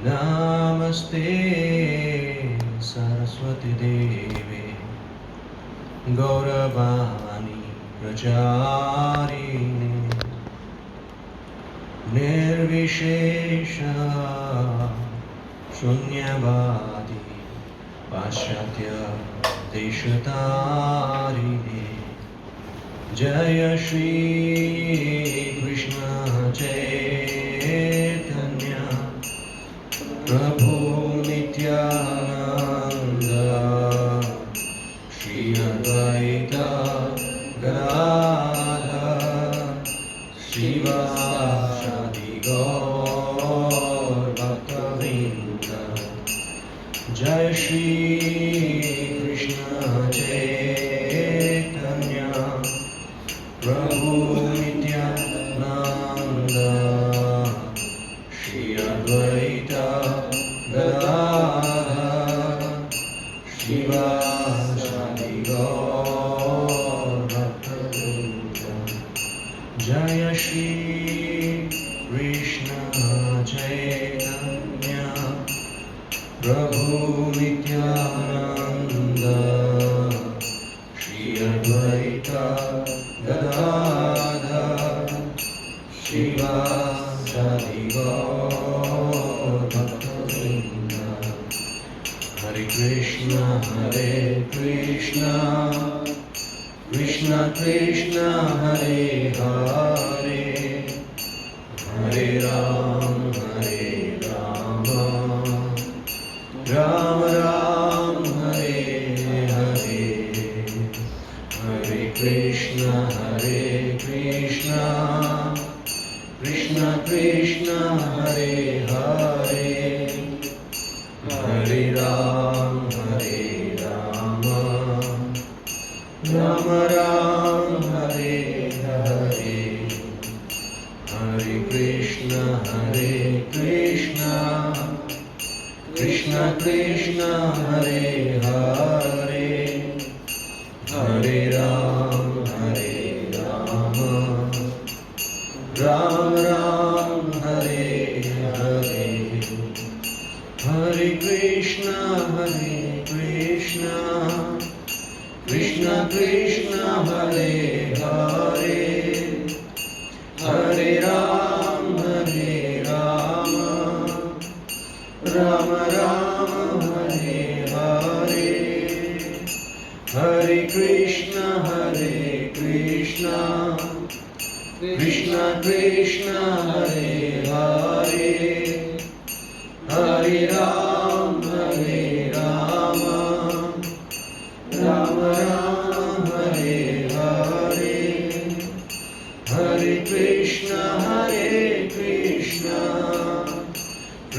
Namaste Saraswati Devi Gauravani Pracharini Nirvishesha Shunyavadi Paschatya Deshatarini Jaya Shri Krishna Chaitanya Prabhu Nityananda Shri Advaita Gadadhar Srivasadi Gaur Bhaktavinda Jai Shri Krishna Chaitanya Prabhu Nityananda Shri Advaita Gadadhar Srivasadi Gaur Bhaktavinda Jaya Shri Krishna Chaitanya Prabhu Nityananda Shri Advaita Gadadhar Srivasadi Gaur Bhaktavinda Hare Krishna Krishna Krishna Hare Hare Hare Ram Ram Ram Hare Hare Hare Krishna Krishna Krishna Hare Hare Hare Ram Ram Ram Hare Hare Hare Krishna Krishna Krishna Hare Hare Hare Ram Ram Ram Hare Hare Hare Krishna Krishna Krishna Hare Hare Hare Ram Ram Ram Hare Hare Hare Krishna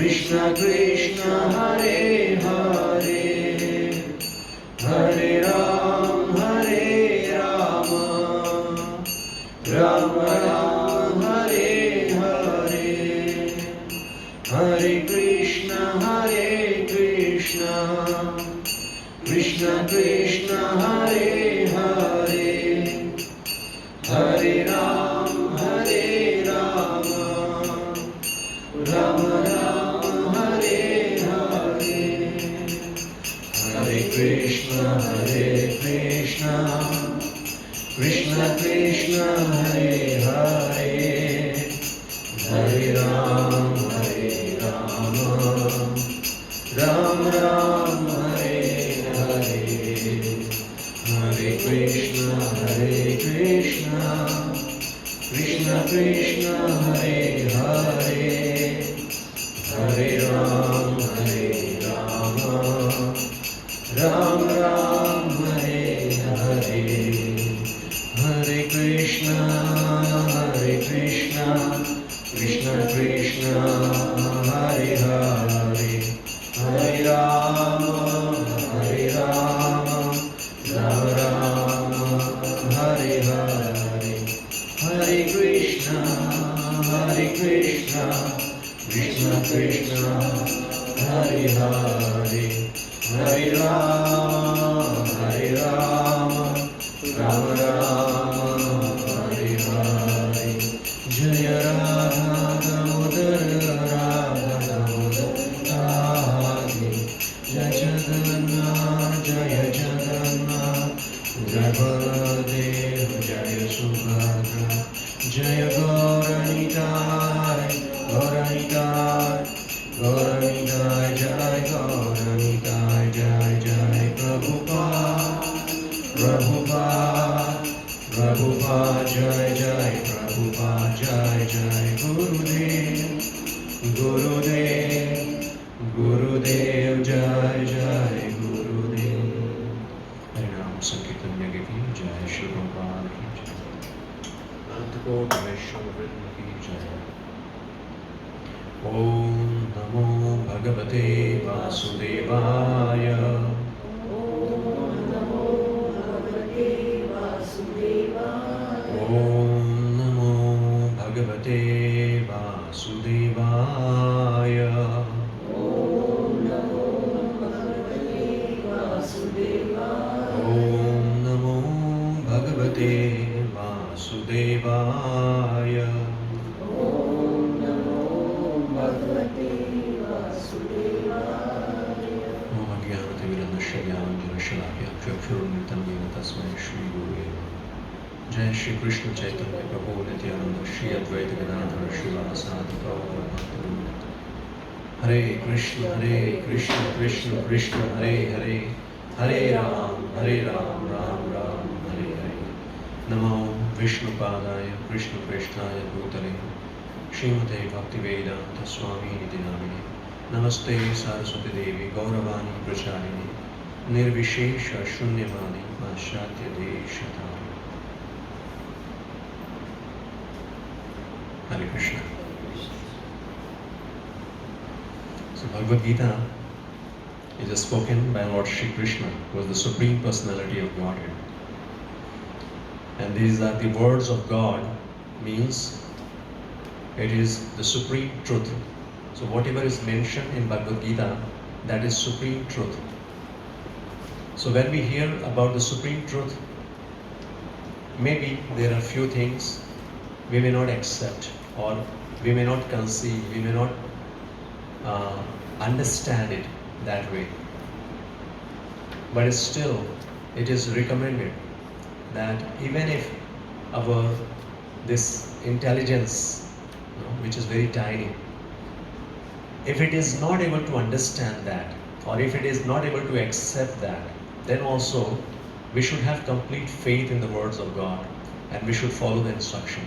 Krishna Krishna Hare Hare Hare Ram Ram Ram Hare Hare Hare Krishna Krishna Krishna Hare Hare Hare Ram Ram Ram Hare Hare Hare Krishna Krishna Krishna Hare Hare Hare Ram Ram Ram Hare Hare Hare Krishna Krishna Krishna Hare Hare Hare Ram Ram Ram Hare Hare Hare Krishna Krishna Krishna Hare Hare Hare Ram Ram Ram Hare Hare Hare Krishna Krishna Krishna Hare Hare Hare Ram Ram Ram Hare Hare Hare Krishna Krishna Krishna Hare Hare Hare Ram Ram Ram Hare Hare Jaya Radha Damodar Gauranitai Jai, Gauranitai Jai Jai Prabhupada, Prabhupada, Prabhupada Jai Jai, Prabhupada Jai Jai Gurudev, Gurudev, Gurudev Jai Jai Gurudev. Harinam Sankirtan Yagya ki Jai, Shri Prabhupada ki Jai, Anantapur Rameshwar Giridhari ki Jai. Om Namo Bhagavate Vasudevaya. Om Namo Bhagavate Vasudevaya. Om Namo Bhagavate Vasudevaya. Om Namo Bhagavate Vasudevaya. Om Namo Bhagavate Vasudevaya. Om Namo Bhagavate Vasudevaya. Om Ajnanatimirandasya Jnanashalakya Chakshurumritam Yena Tasmai Shri Gurave Namaha. Jai Shri Krishna Chaitanya Prabhu Nityananda Shri Advaita Gadadhara Srivasadi Gaura. Hare Krishna, Krishna Krishna, Hare Hare, Hare Ram, Ram Ram, Hare Hare. Namo Vishnu Padaya, Krishna Krishnaya Bhutale, Srimate Bhaktivedanta Swami Niti Namine. Namaste Saraswati Devi, Gauravani Pracharini, Nirvishesha Shunyamani, Paschatya Deshatari. Hare Krishna. So Bhagavad Gita is spoken by Lord Shri Krishna, who is the Supreme Personality of Godhead. And these are the words of God, means it is the supreme truth. So whatever is mentioned in Bhagavad Gita, that is supreme truth. So when we hear about the supreme truth, maybe there are few things we may not accept, or we may not conceive, we may not understand it that way. But still, it is recommended that even if this intelligence, which is very tiny, if it is not able to understand that, or if it is not able to accept that, then also we should have complete faith in the words of God, and we should follow the instruction.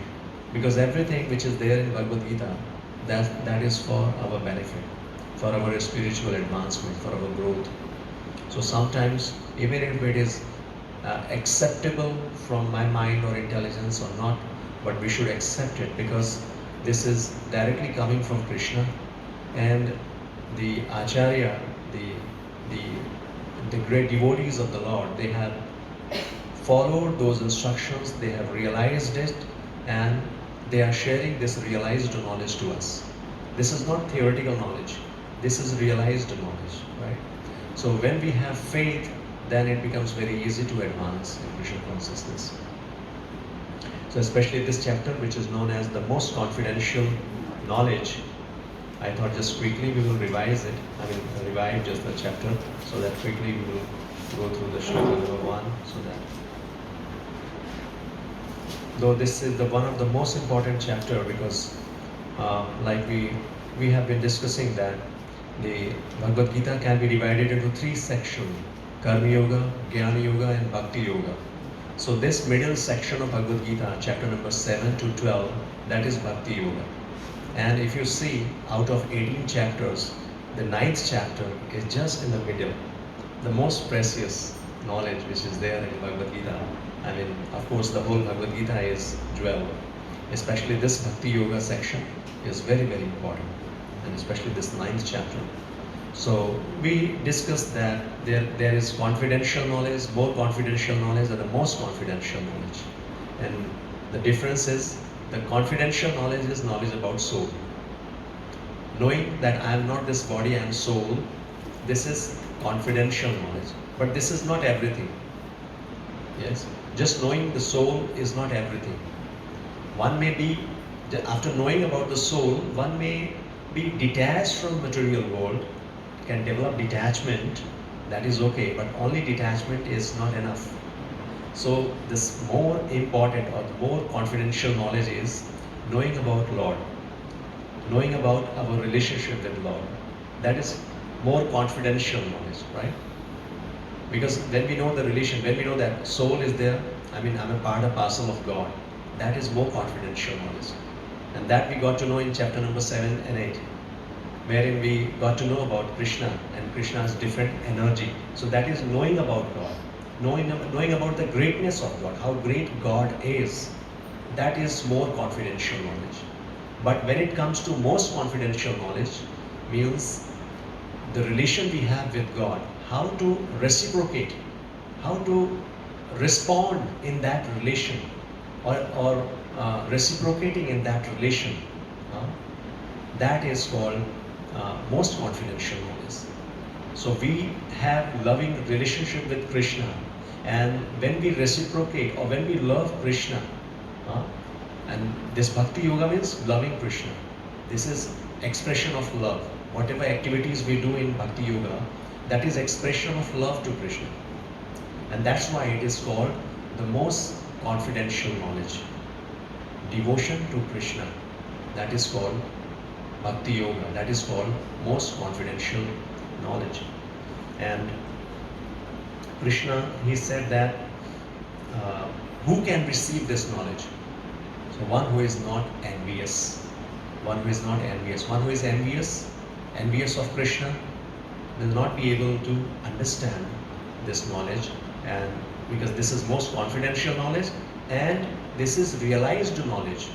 Because everything which is there in Bhagavad Gita, that is for our benefit, for our spiritual advancement, for our growth. So sometimes, even if it is acceptable from my mind or intelligence or not, but we should accept it, because this is directly coming from Krishna, and the Acharya, the great devotees of the Lord, they have followed those instructions, they have realized it, and they are sharing this realized knowledge to us. This is not theoretical knowledge, this is realized knowledge, right? So when we have faith, then it becomes very easy to advance in Krishna consciousness. So especially this chapter, which is known as the most confidential knowledge, I thought just quickly we will revise it. I will revive just the chapter, so that quickly we will go through the shloka number 1, so that though this is one of the most important chapter, because like we have been discussing that the Bhagavad Gita can be divided into 3 sections: Karma Yoga, Jnana Yoga, and Bhakti Yoga. So this middle section of Bhagavad Gita, chapter number 7 to 12, that is Bhakti Yoga. And if you see, out of 18 chapters, the 9th chapter is just in the middle, the most precious knowledge which is there in Bhagavad Gita. I mean, of course, the whole Bhagavad Gita is jewel. Especially this Bhakti Yoga section is very, very important, and especially this 9th chapter. So we discussed that there is confidential knowledge, more confidential knowledge, and the most confidential knowledge. And the difference is, the confidential knowledge is knowledge about soul. Knowing that I am not this body, I am soul, this is confidential knowledge. But this is not everything. Yes? Just knowing the soul is not everything. One may be, after knowing about the soul, one may be detached from material world, can develop detachment, that is okay, but only detachment is not enough. So this more important or the more confidential knowledge is knowing about Lord, knowing about our relationship with Lord. That is more confidential knowledge, right? Because when we know the relation, when we know that soul is there, I mean, I'm a part and parcel of God, that is more confidential knowledge. And that we got to know in chapter number 7 and 8, wherein we got to know about Krishna and Krishna's different energy. So that is knowing about God, knowing about the greatness of God, how great God is. That is more confidential knowledge. But when it comes to most confidential knowledge, means the relation we have with God, how to reciprocate, how to respond in that relation, or reciprocating in that relation, uh, that is called most confidential knowledge. So we have loving relationship with Krishna, and when we reciprocate or when we love Krishna, uh, and this bhakti yoga means loving Krishna. This is expression of love. Whatever activities we do in bhakti yoga, that is expression of love to Krishna. And that's why it is called the most confidential knowledge. Devotion to Krishna, that is called bhakti yoga, that is called most confidential knowledge. And Krishna, he said that who can receive this knowledge? So one who is not envious, one who is not envious, one who is envious of Krishna will not be able to understand this knowledge, and because this is most confidential knowledge and this is realized knowledge.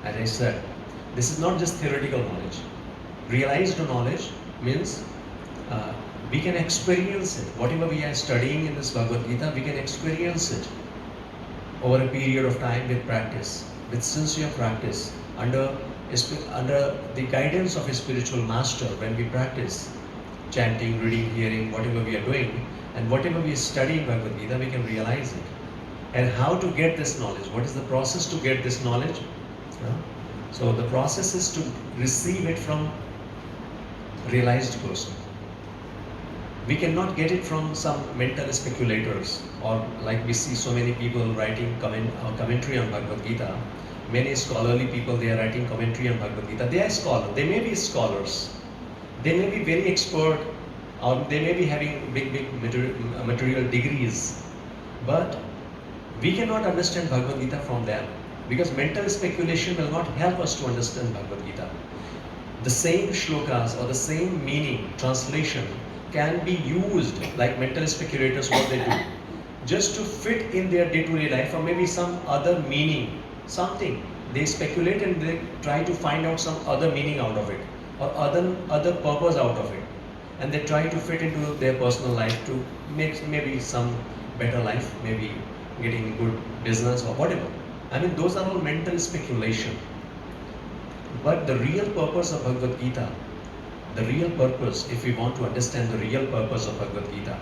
As I said, this is not just theoretical knowledge. Realized knowledge means we can experience it. Whatever we are studying in this Bhagavad Gita, we can experience it over a period of time with practice, with sincere practice, under the guidance of a spiritual master. When we practice chanting, reading, hearing, whatever we are doing, and whatever we study in Bhagavad Gita, we can realize it. And how to get this knowledge? What is the process to get this knowledge? So the process is to receive it from realized person. We cannot get it from some mental speculators, or like we see so many people writing commentary on Bhagavad Gita. Many scholarly people, they are writing commentary on Bhagavad Gita. They are scholars. They may be scholars. They may be very expert, or they may be having big material degrees. But we cannot understand Bhagavad Gita from them, because mental speculation will not help us to understand Bhagavad Gita. The same shlokas or the same meaning, translation can be used like mental speculators, what they do, just to fit in their day-to-day life, or maybe some other meaning, something. They speculate and they try to find out some other meaning out of it, or other purpose out of it. And they try to fit into their personal life to make maybe some better life, maybe getting good business or whatever. I mean, those are all mental speculation. But the real purpose of Bhagavad Gita, the real purpose, if we want to understand the real purpose of Bhagavad Gita,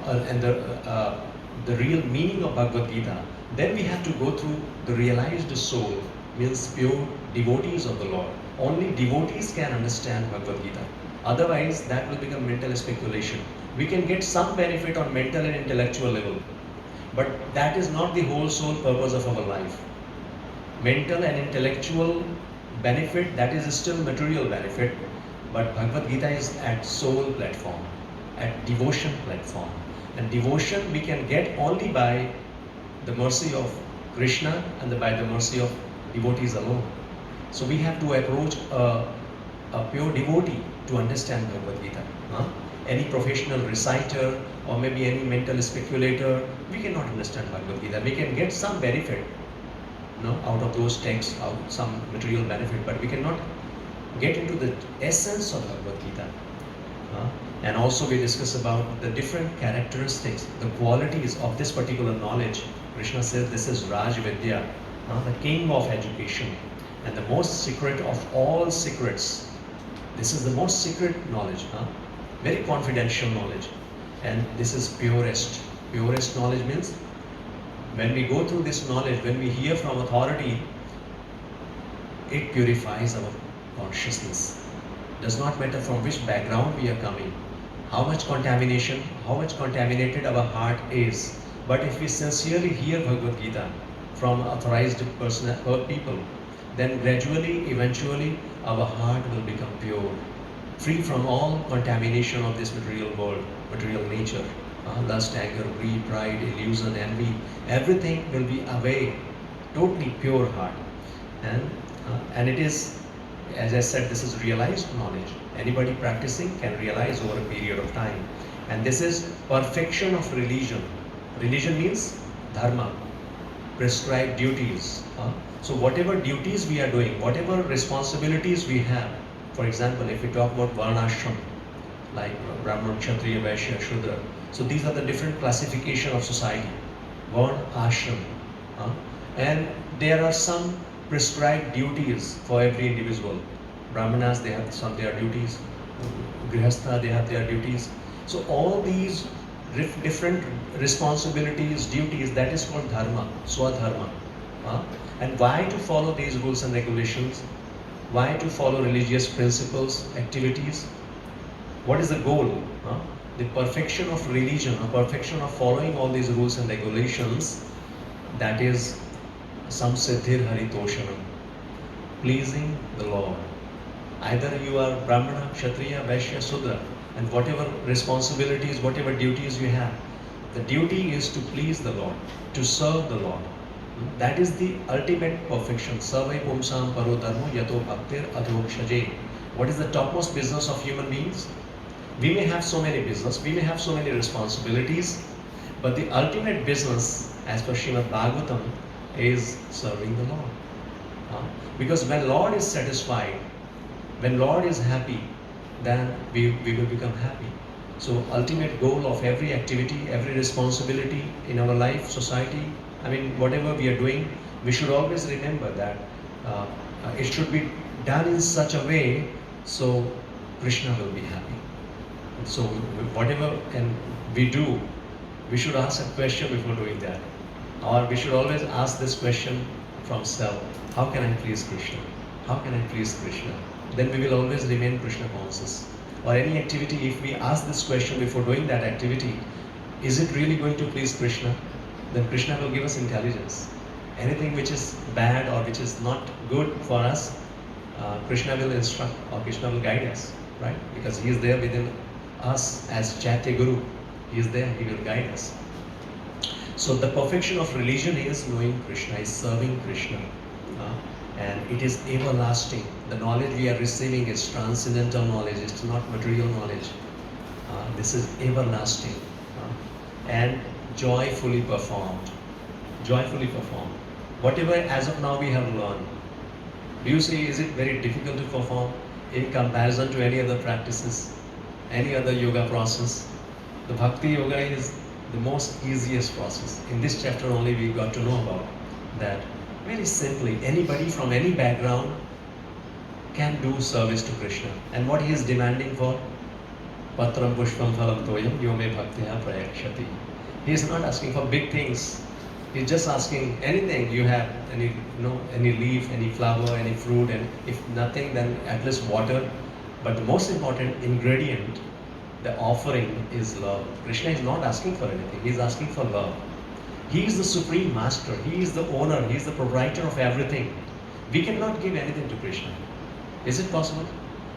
and the real meaning of Bhagavad Gita, then we have to go through the realized soul, means pure devotees of the Lord. Only devotees can understand Bhagavad Gita. Otherwise, that will become mental speculation. We can get some benefit on mental and intellectual level, but that is not the whole soul purpose of our life. Mental and intellectual benefit, that is still material benefit, but Bhagavad Gita is at soul platform, at devotion platform. And devotion we can get only by the mercy of Krishna and by the mercy of devotees alone. So we have to approach a pure devotee to understand Bhagavad Gita. Any professional reciter or maybe any mental speculator, we cannot understand Bhagavad Gita. We can get some benefit out of those texts, out some material benefit, but we cannot get into the essence of Bhagavad Gita. And also we discuss about the different characteristics, the qualities of this particular knowledge. Krishna says this is Raj Vidya, the king of education, and the most secret of all secrets. This is the most secret knowledge, very confidential knowledge, and this is purest. Purest knowledge means when we go through this knowledge, when we hear from authority, it purifies our consciousness. Does not matter from which background we are coming, how much contamination, how much contaminated our heart is. But if we sincerely hear Bhagavad Gita from authorized people, then gradually, eventually, our heart will become pure. free from all contamination of this material world, material nature. Lust, anger, greed, pride, illusion, envy, everything will be away, totally pure heart. And it is, as I said, this is realized knowledge. Anybody practicing can realize over a period of time. And this is perfection of religion. Religion means dharma, prescribed duties. So whatever duties we are doing, whatever responsibilities we have, for example, if we talk about varnashram, like Brahman, Kshatriya, Vaishya, Shudra, so these are the different classification of society, Varn, ashram. And there are some prescribed duties for every individual. Brahmanas, they have some their duties. Grihastha, they have their duties. So all these different responsibilities, duties, that is called dharma, swadharma. And why to follow these rules and regulations? Why to follow religious principles, activities? What is the goal? The perfection of religion, a perfection of following all these rules and regulations, that is samsiddhir haritoshanam, pleasing the Lord. Either you are Brahmana, Kshatriya, Vaishya, Sudra, and whatever responsibilities, whatever duties you have, the duty is to please the Lord, to serve the Lord. That is the ultimate perfection. Sarvai pumsam paro dharmo yato bhaktir adhokshaje. What is the topmost business of human beings? We may have so many business, we may have so many responsibilities, but the ultimate business, as per Srimad Bhagavatam, is serving the Lord. Because when Lord is satisfied, when Lord is happy, then we will become happy. So ultimate goal of every activity, every responsibility in our life, society, I mean whatever we are doing, we should always remember that it should be done in such a way so Krishna will be happy. So whatever can we do, we should ask a question before doing that. Or we should always ask this question from self. How can I please Krishna? How can I please Krishna? Then we will always remain Krishna conscious. Or any activity, if we ask this question before doing that activity, is it really going to please Krishna? Then Krishna will give us intelligence. Anything which is bad or which is not good for us, Krishna will instruct or Krishna will guide us, right? Because He is there within us as Chaitya Guru. He is there, He will guide us. So the perfection of religion is knowing Krishna, is serving Krishna. And it is everlasting. The knowledge we are receiving is transcendental knowledge, it's not material knowledge. This is everlasting. And joyfully performed. Joyfully performed. Whatever as of now we have learned, do you see, is it very difficult to perform in comparison to any other practices, any other yoga process? The Bhakti Yoga is the most easiest process. In this chapter only we got to know about that. Very simply, anybody from any background can do service to Krishna. And what he is demanding for? Patram pushpam phalam toyam yome bhaktiya prayakshati. He is not asking for big things. He is just asking anything you have, any leaf, any flower, any fruit, and if nothing, then at least water. But the most important ingredient, the offering, is love. Krishna is not asking for anything. He is asking for love. He is the supreme master. He is the owner. He is the proprietor of everything. We cannot give anything to Krishna. Is it possible?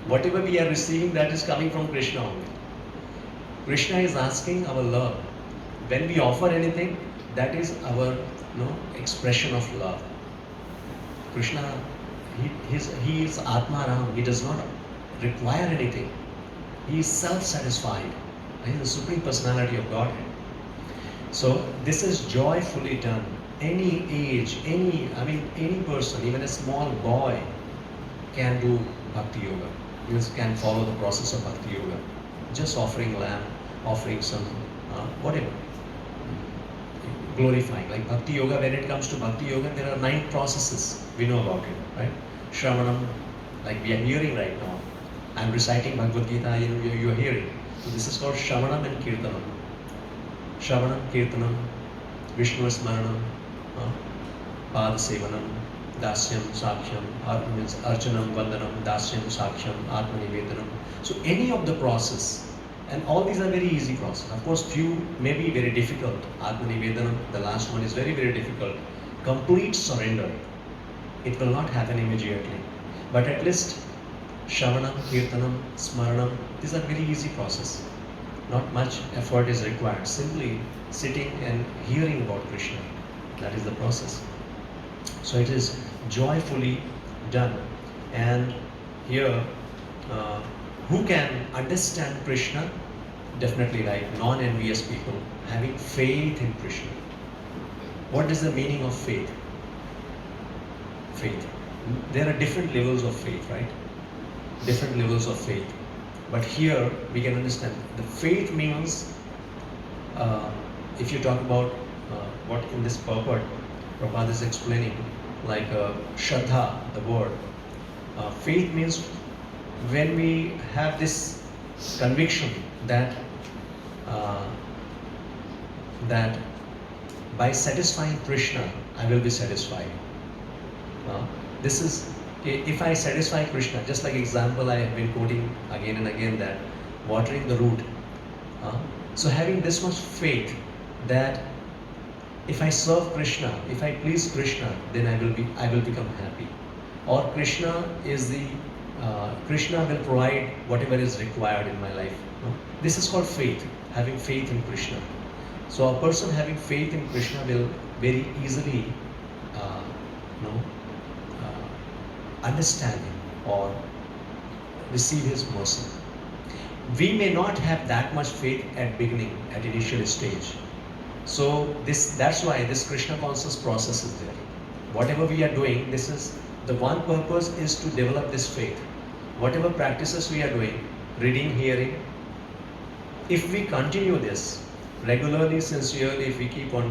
Whatever we are receiving, that is coming from Krishna only. Krishna is asking our love. When we offer anything, that is our expression of love. Krishna, he is Atma Ram. He does not require anything. He is self-satisfied. He is the supreme personality of Godhead. So this is joyfully done. Any age, any person, even a small boy can do Bhakti Yoga. He can follow the process of Bhakti Yoga. Just offering lamb, offering some, whatever. Glorifying. Like Bhakti Yoga, when it comes to Bhakti Yoga, there are 9 processes. We know about it, right? Shravanam, like we are hearing right now. I'm reciting Bhagavad Gita, you are hearing. So this is called Shravanam and Kirtanam. Shravanam, Kirtanam, Vishnu Smaranam, Pada Sevanam, Dasyam, Saksham, means Archanam, Vandanam, Dasyam, Saksham, Atmanivedanam. So any of the process, and all these are very easy process. Of course, few may be very difficult. Atmanivedanam, the last one, is very, very difficult. Complete surrender. It will not happen immediately. But at least Shravanam, Kirtanam, Smaranam, these are very easy process. Not much effort is required. Simply sitting and hearing about Krishna. That is the process. So it is joyfully done. And here, who can understand Krishna? Definitely like non-envious people, having faith in Krishna. What is the meaning of faith? Faith. There are different levels of faith, right? Different levels of faith. But here we can understand the faith means, if you talk about what in this purport Prabhupada is explaining, like Shraddha, the word. Faith means when we have this conviction that that by satisfying Krishna, I will be satisfied. This is, if I satisfy Krishna, just like example I have been quoting again and again, that watering the root. So having this much faith that if I serve Krishna, if I please Krishna, then I will become happy. Or Krishna is the Krishna will provide whatever is required in my life. This is called faith, having faith in Krishna. So a person having faith in Krishna will very easily understand him or receive his mercy. We may not have that much faith at beginning, at initial stage. So that's why this Krishna conscious process is there. Whatever we are doing, this is the one purpose is to develop this faith. Whatever practices we are doing, reading, hearing, if we continue this regularly, sincerely, if we keep on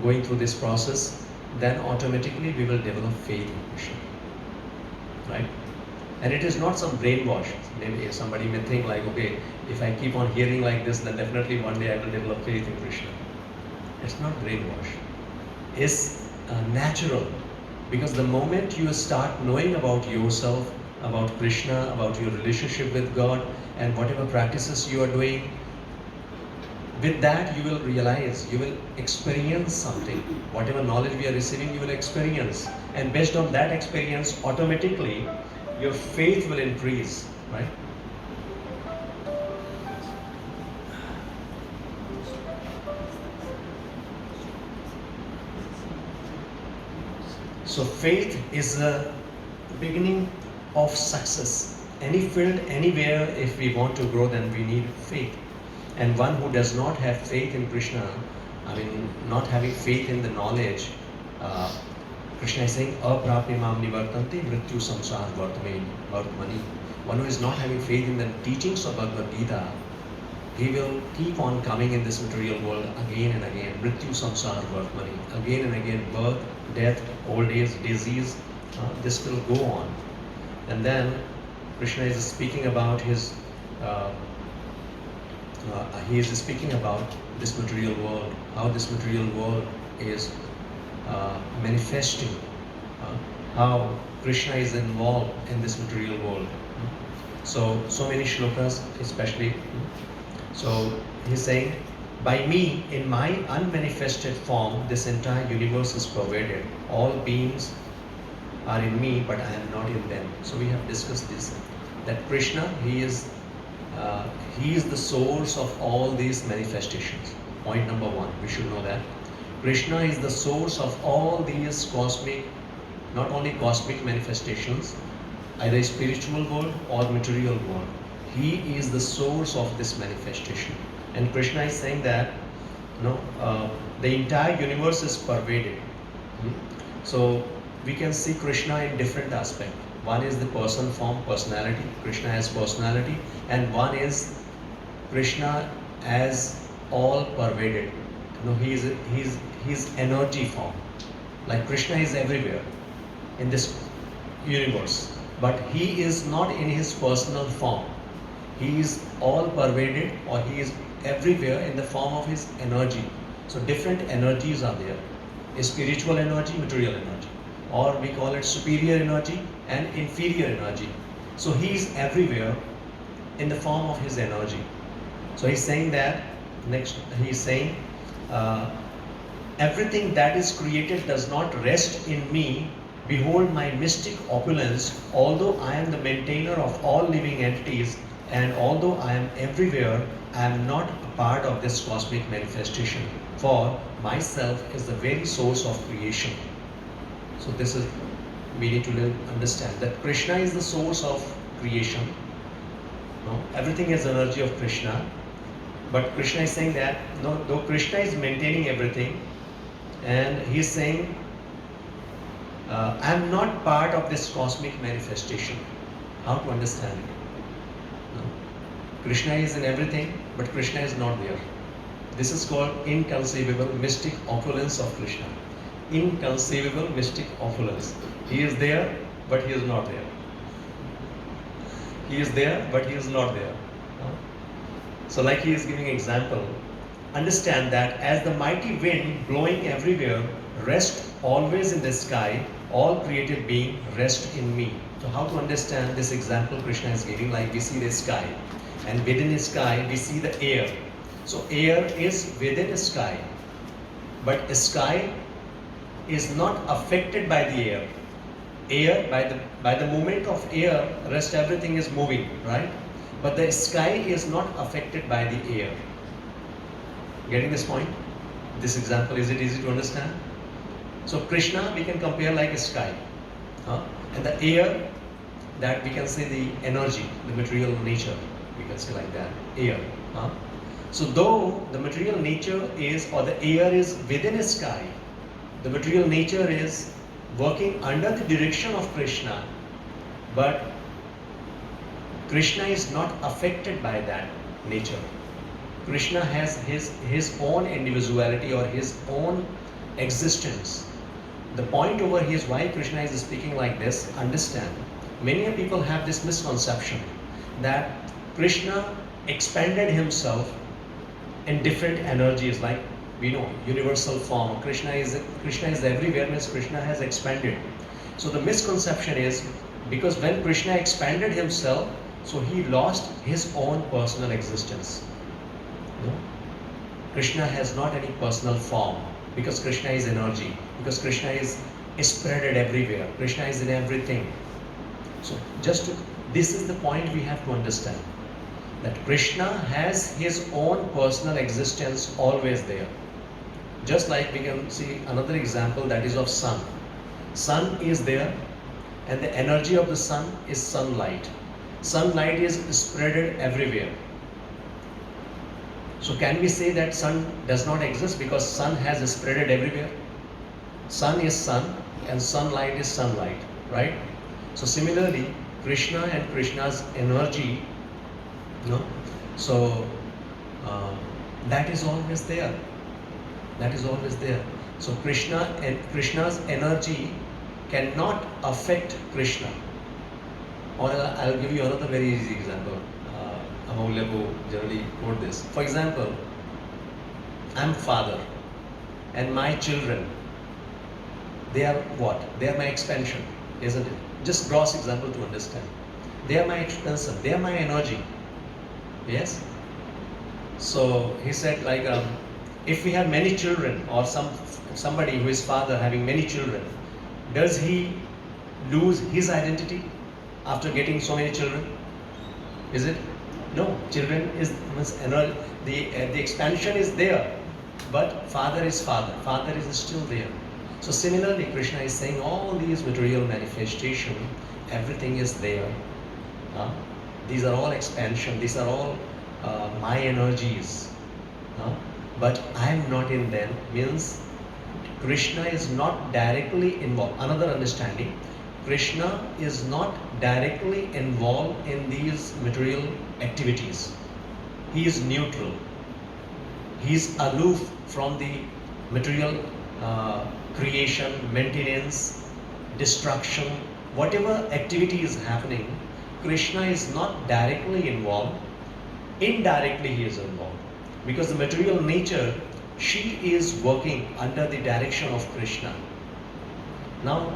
going through this process, then automatically we will develop faith in Krishna. Right? And it is not some brainwash. Maybe somebody may think like, okay, if I keep on hearing like this, then definitely one day I will develop faith in Krishna. It's not brainwash. It's natural. Because the moment you start knowing about yourself, about Krishna, about your relationship with God, and whatever practices you are doing, with that you will realize, you will experience something. Whatever knowledge we are receiving, you will experience. And based on that experience, automatically, your faith will increase, right? So faith is the beginning of success. Any field, anywhere, if we want to grow, then we need faith. And one who does not have faith in Krishna, not having faith in the knowledge, Krishna is saying, Aprapimam nivartante mrityu samsar vartmani. One who is not having faith in the teachings of Bhagavad Gita, he will keep on coming in this material world again and again. Mrityu samsar vartmani. Again and again, birth, death, old age, disease, this will go on. And then Krishna is speaking about his he is speaking about this material world, how this material world is manifesting, how Krishna is involved in this material world. So many shlokas, especially. So he's saying, by me, in my unmanifested form, this entire universe is pervaded. All beings are in me, but I am not in them. So we have discussed this, that Krishna, he is the source of all these manifestations. Point number one, we should know that. Krishna is the source of all these cosmic, not only cosmic manifestations, either spiritual world or material world. He is the source of this manifestation. And Krishna is saying that the entire universe is pervaded. So we can see Krishna in different aspects. One is the person form, personality. Krishna has personality. And one is Krishna as all pervaded. He's energy form. Like Krishna is everywhere in this universe. But he is not in his personal form. He is all pervaded, or he is everywhere in the form of his energy. So different energies are there. A spiritual energy, material energy. Or we call it superior energy and inferior energy. So he is everywhere in the form of his energy. So he's saying that, next he's saying, everything that is created does not rest in me Behold my mystic opulence, although I am the maintainer of all living entities, and although I am everywhere, I am not a part of this cosmic manifestation, for myself is the very source of creation. So this is, we need to understand that Krishna is the source of creation. No? Everything is energy of Krishna. But Krishna is saying that, no, though Krishna is maintaining everything, and he is saying, I am not part of this cosmic manifestation. How to understand it? No? Krishna is in everything, but Krishna is not there. This is called inconceivable mystic opulence of Krishna. Inconceivable mystic opulence. He is there, but he is not there. He is there, but he is not there. No? So like he is giving an example, understand that as the mighty wind blowing everywhere, rest always in the sky, all created being rest in me. So how to understand this example Krishna is giving? Like we see the sky, and within the sky we see the air. So air is within the sky, but the sky is not affected by the air. Air, by the movement of air, rest everything is moving, right? But the sky is not affected by the air. Getting this point? This example, is it easy to understand? So Krishna we can compare like a sky. And the air, that we can say the energy, the material nature, we can say like that, air. So though the material nature is, or the air is within a sky, the material nature is working under the direction of Krishna, but Krishna is not affected by that nature. Krishna has his own individuality or his own existence. The point over here is why Krishna is speaking like this. Understand, many people have this misconception that Krishna expanded himself in different energies, like we know universal form. Krishna is everywhere, means Krishna has expanded. So the misconception is, because when Krishna expanded himself, so he lost his own personal existence. No? Krishna has not any personal form, because Krishna is energy, because Krishna is spreaded everywhere. Krishna is in everything. So this is the point we have to understand, that Krishna has his own personal existence always there. Just like we can see another example, that is of sun. Sun is there, and the energy of the sun is sunlight. Sunlight is spreaded everywhere. So can we say that sun does not exist because sun has spreaded everywhere? Sun is sun and sunlight is sunlight, right? So similarly, Krishna and Krishna's energy, so that is always there. That is always there. So Krishna and Krishna's energy cannot affect Krishna. Or I'll give you another very easy example. Amolya generally quote this. For example, I'm father, and my children, they are what? They are my expansion, isn't it? Just gross example to understand. They are my expansion. They are my energy. Yes. So he said, like, if we have many children, or somebody who is father having many children, does he lose his identity after getting so many children? Is it? No. Children is the expansion is there, but father is father. Father is still there. So similarly, Krishna is saying all these material manifestation, everything is there. These are all expansion. These are all my energies. But I am not in them, means Krishna is not directly involved. Another understanding, Krishna is not directly involved in these material activities. He is neutral. He is aloof from the material creation, maintenance, destruction, whatever activity is happening. Krishna is not directly involved. Indirectly he is involved, because the material nature, she is working under the direction of Krishna. Now,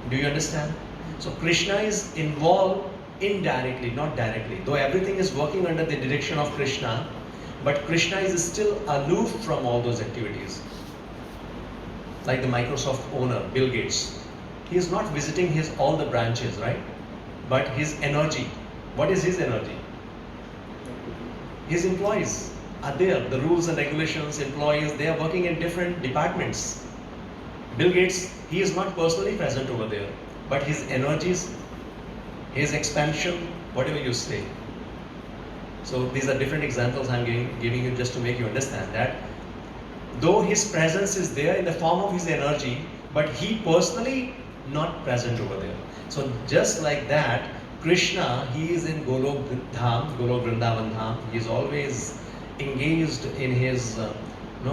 do you understand? So Krishna is involved indirectly, not directly. Though everything is working under the direction of Krishna, but Krishna is still aloof from all those activities. Like the Microsoft owner, Bill Gates. he is not visiting his all the branches, right? But his energy. What is his energy? His employees are there. The rules and regulations, employees, they are working in different departments. Bill Gates, he is not personally present over there, but his energies, his expansion, whatever you say. So these are different examples I'm giving you just to make you understand that though his presence is there in the form of his energy, but he personally not present over there. So just like that, Krishna, he is in Golok Dham, Golok Vrindavan Dham. He is always engaged in his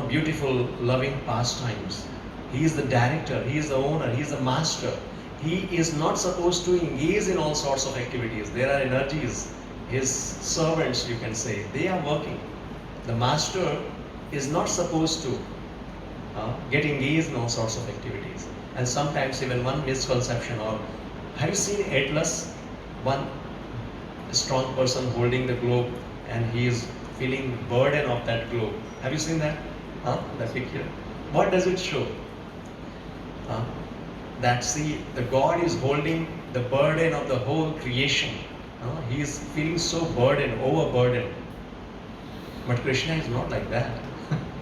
beautiful, loving pastimes. He is the director, he is the owner, he is the master. He is not supposed to engage in all sorts of activities. There are energies, his servants, you can say, they are working. The master is not supposed to get engaged in all sorts of activities. And sometimes even one misconception, or have you seen Atlas? One strong person holding the globe and he is feeling burden of that globe. Have you seen that? That picture. What does it show? That see, the God is holding the burden of the whole creation. He is feeling so burdened, overburdened. But Krishna is not like that.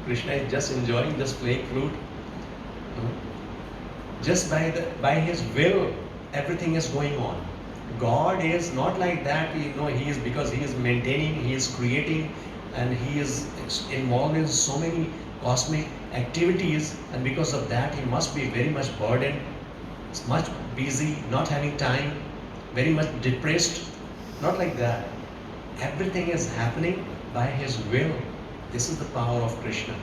Krishna is just enjoying, just playing flute. Just by his will, everything is going on. God is not like that. He is, because he is maintaining, he is creating, and he is involved in so many cosmic activities, and because of that, he must be very much burdened, much busy, not having time, very much depressed. Not like that. Everything is happening by his will. This is the power of Krishna.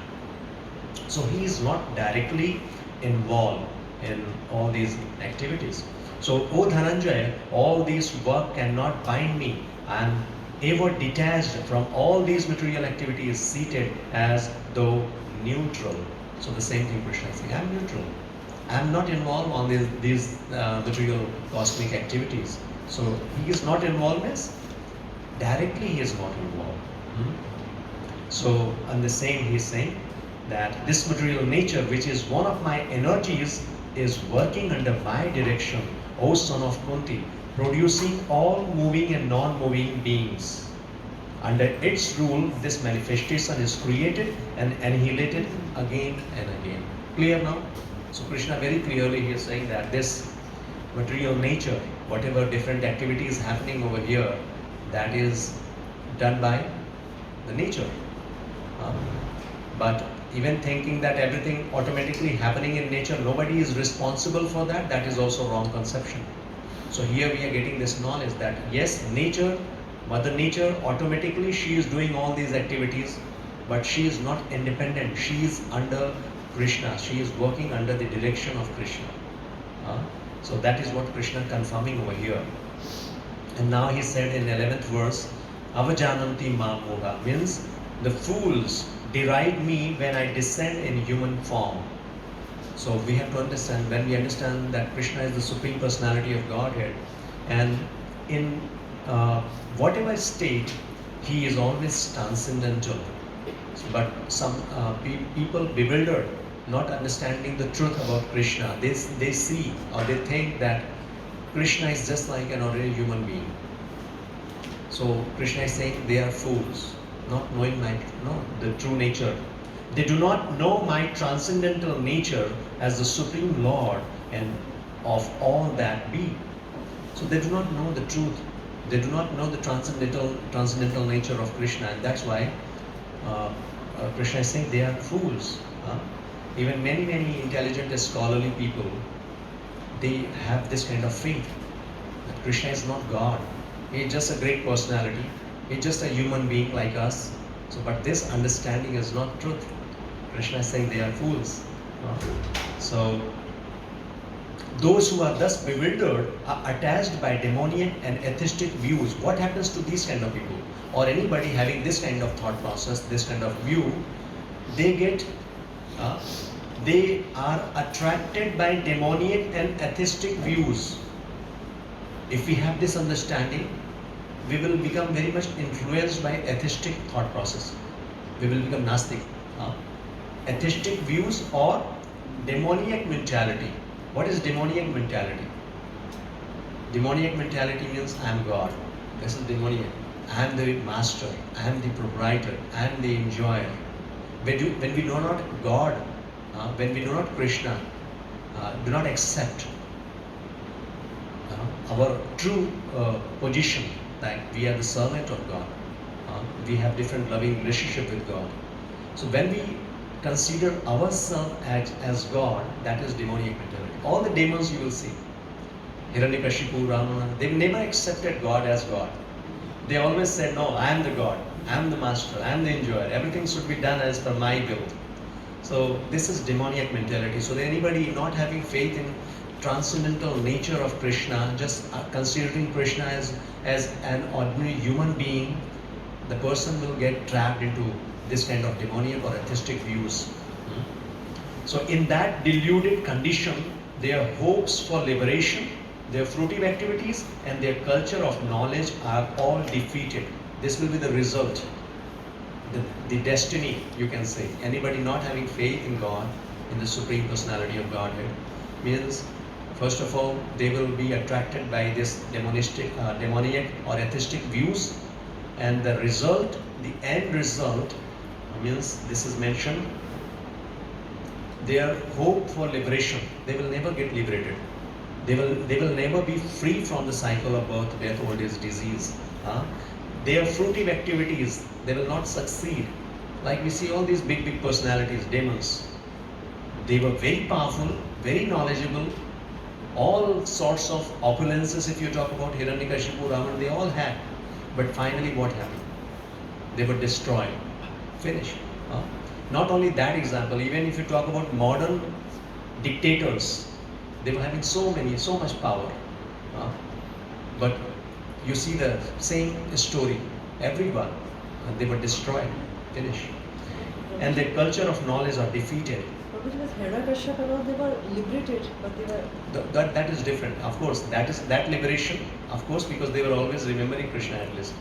So he is not directly involved in all these activities. So, O Dhananjaya, all these work cannot bind me. I am ever detached from all these material activities, seated as though neutral. So the same thing Krishna is saying, I am neutral. I am not involved on these material cosmic activities. So he is not involved means directly he is not involved. So on the same he is saying that this material nature, which is one of my energies, is working under my direction, O son of Kunti, producing all moving and non-moving beings. Under its rule, this manifestation is created and annihilated again and again. Clear now? So Krishna very clearly he is saying that this material nature, whatever different activities happening over here, that is done by the nature. But even thinking that everything automatically happening in nature, nobody is responsible for that, that is also wrong conception. So here we are getting this knowledge that yes, nature, Mother Nature, automatically she is doing all these activities, but she is not independent. She is under Krishna. She is working under the direction of Krishna. So that is what Krishna confirming over here. And now he said in 11th verse, Avajananti ma moha, means the fools deride me when I descend in human form. So we have to understand, when we understand that Krishna is the Supreme Personality of Godhead, and in whatever state, he is always transcendental. But some people bewildered, not understanding the truth about Krishna. They see or they think that Krishna is just like an ordinary human being. So Krishna is saying they are fools, not knowing the true nature. They do not know my transcendental nature as the Supreme Lord and of all that be. So they do not know the truth. They do not know the transcendental nature of Krishna, and that's why Krishna is saying they are fools. Even many intelligent scholarly people, they have this kind of faith that Krishna is not God. He is just a great personality. He is just a human being like us. So, but this understanding is not truth. Krishna is saying they are fools. So, those who are thus bewildered are attached by demoniac and atheistic views. What happens to these kind of people? Or anybody having this kind of thought process, this kind of view, they are attracted by demoniac and atheistic views. If we have this understanding, we will become very much influenced by atheistic thought process. We will become Nastic. Atheistic views or demoniac mentality. What is demoniac mentality? Demoniac mentality means I am God. This is demoniac. I am the master. I am the proprietor. I am the enjoyer. When we know not God, when we know not Krishna, do not accept our true position, that we are the servant of God. We have different loving relationship with God. So when we consider ourselves as God, that is demoniac mentality. All the demons you will see, Hiranyakashipu, Ravana, they never accepted God as God. They always said, no, I am the God, I am the master, I am the enjoyer. Everything should be done as per my will. So this is demoniac mentality. So anybody not having faith in transcendental nature of Krishna, just considering Krishna as an ordinary human being, the person will get trapped into this kind of demoniac or atheistic views. So in that deluded condition, their hopes for liberation, their fruitive activities, and their culture of knowledge are all defeated. This will be the result, the destiny, you can say. Anybody not having faith in God, in the Supreme Personality of Godhead, means, first of all, they will be attracted by this demoniac or atheistic views, and the result, the end result, means, this is mentioned, their hope for liberation, they will never get liberated. They will never be free from the cycle of birth, death, old age, disease. Their fruitive activities, they will not succeed. Like we see all these big personalities, demons. They were very powerful, very knowledgeable, all sorts of opulences. If you talk about Hiranyakashipu, Ravana, they all had. But finally what happened? They were destroyed, finished. Not only that example, even if you talk about modern dictators, they were having so much power. But you see the same story, everyone, they were destroyed, finished. And their culture of knowledge are defeated. But because Hiranyakashipu, they were liberated, but they were... That is different. Of course, that liberation, of course, because they were always remembering Krishna at least.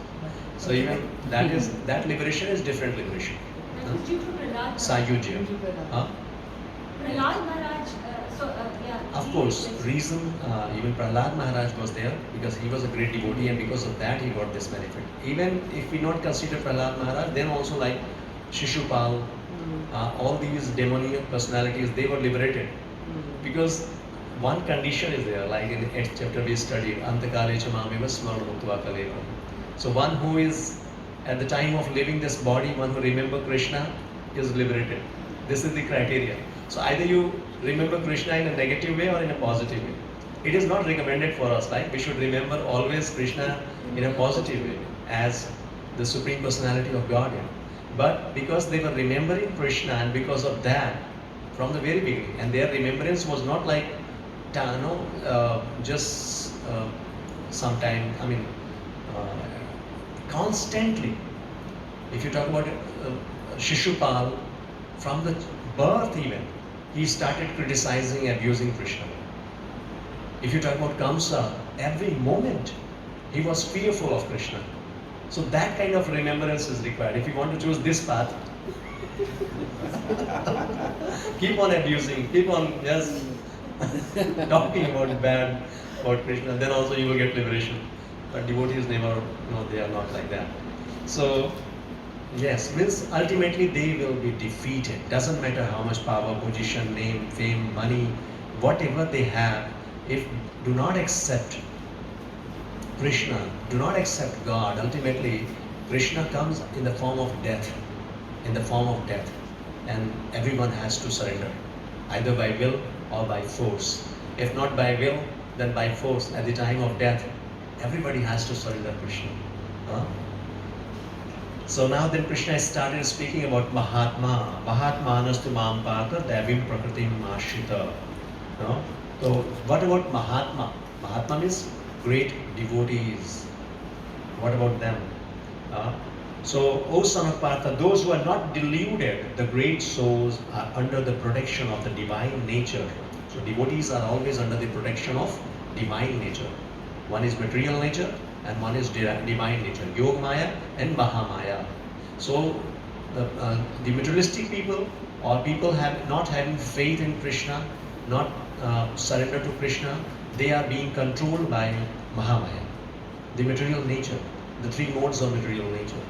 So even that liberation is different liberation. That was due to Prahlad. Sayujya. Prahlad Maharaj, Of course, reason, even Prahlad Maharaj was there because he was a great devotee, and because of that he got this benefit. Even if we not consider Prahlad Maharaj, then also like Shishupal, all these demoniac personalities, they were liberated. Because one condition is there, like in the 8th chapter we studied, Antakale chamameva smarnamutva kaleva. So one who is, at the time of leaving this body, one who remember Krishna is liberated. This is the criteria. So either you remember Krishna in a negative way or in a positive way. It is not recommended for us, like we should remember always Krishna in a positive way as the Supreme Personality of Godhead. But because they were remembering Krishna, and because of that, from the very beginning, and their remembrance was not like, just sometime, constantly. If you talk about Shishupal, from the birth even, he started criticizing, abusing Krishna. If you talk about Kamsa, every moment he was fearful of Krishna. So that kind of remembrance is required. If you want to choose this path, keep on abusing, keep on just talking about bad about Krishna, then also you will get liberation. But devotees never, they are not like that. So yes, means ultimately they will be defeated. Doesn't matter how much power, position, name, fame, money, whatever they have, if do not accept Krishna, do not accept God, ultimately Krishna comes in the form of death, and everyone has to surrender, either by will or by force. If not by will, then by force. At the time of death, everybody has to surrender Krishna. So now then Krishna started speaking about Mahatma. Mahatma anastu mam pata devim prakritim ashita. So what about Mahatma? Mahatma means great devotees. What about them? So, O son of Partha, those who are not deluded, the great souls are under the protection of the divine nature. So devotees are always under the protection of divine nature. One is material nature and one is divine nature, Yoga Maya and Mahamaya. So the materialistic people, or people not having faith in Krishna, not surrender to Krishna, they are being controlled by Mahamaya, the material nature, the three modes of material nature.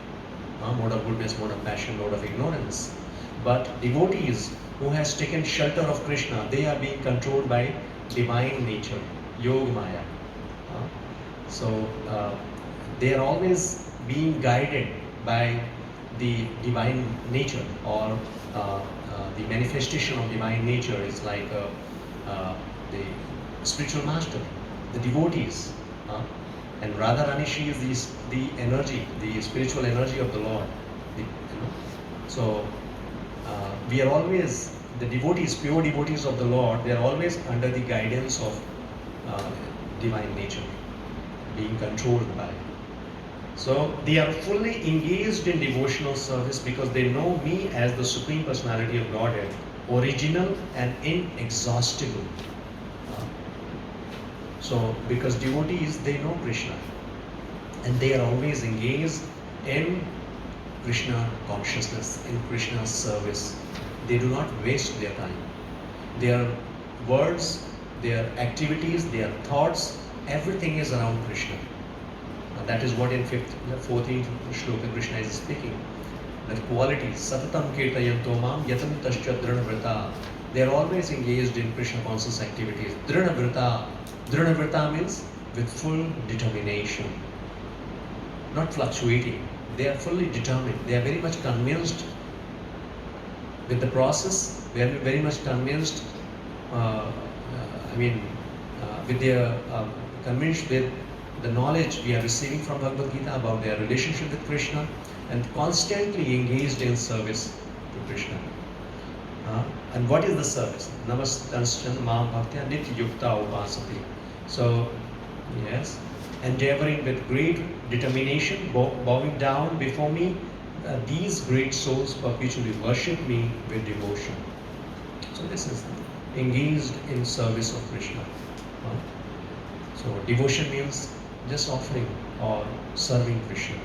Mode of goodness, mode of passion, mode of ignorance. But devotees who has taken shelter of Krishna, they are being controlled by divine nature, Yoga Maya. They are always being guided by the divine nature, or the manifestation of divine nature is like the spiritual master, the devotees. And Radharani, she is the energy, the spiritual energy of the Lord. So we are always, the devotees, pure devotees of the Lord, they are always under the guidance of divine nature, being controlled by. So they are fully engaged in devotional service because they know me as the Supreme Personality of Godhead, original and inexhaustible. So because devotees, they know Krishna, and they are always engaged in Krishna consciousness, in Krishna's service. They do not waste their time. Their words, their activities, their thoughts, everything is around Krishna. That is what in 14th shloka Krishna is speaking. The qualities, satatam kirtayanto mam yatantascha dranavrata. They are always engaged in Krishna conscious activities. Dranavrata. Dranavrata means with full determination, not fluctuating. They are fully determined. They are very much convinced with the process. They are very much convinced. With their convinced with the knowledge we are receiving from Bhagavad Gita about their relationship with Krishna, and constantly engaged in service to Krishna. And what is the service? Namastanshan Mam Bhaktya Nityukta Upasati. So, yes, endeavoring with great determination, bowing down before me, these great souls perpetually worship me with devotion. So this is engaged in service of Krishna. So devotion means just offering or serving Krishna.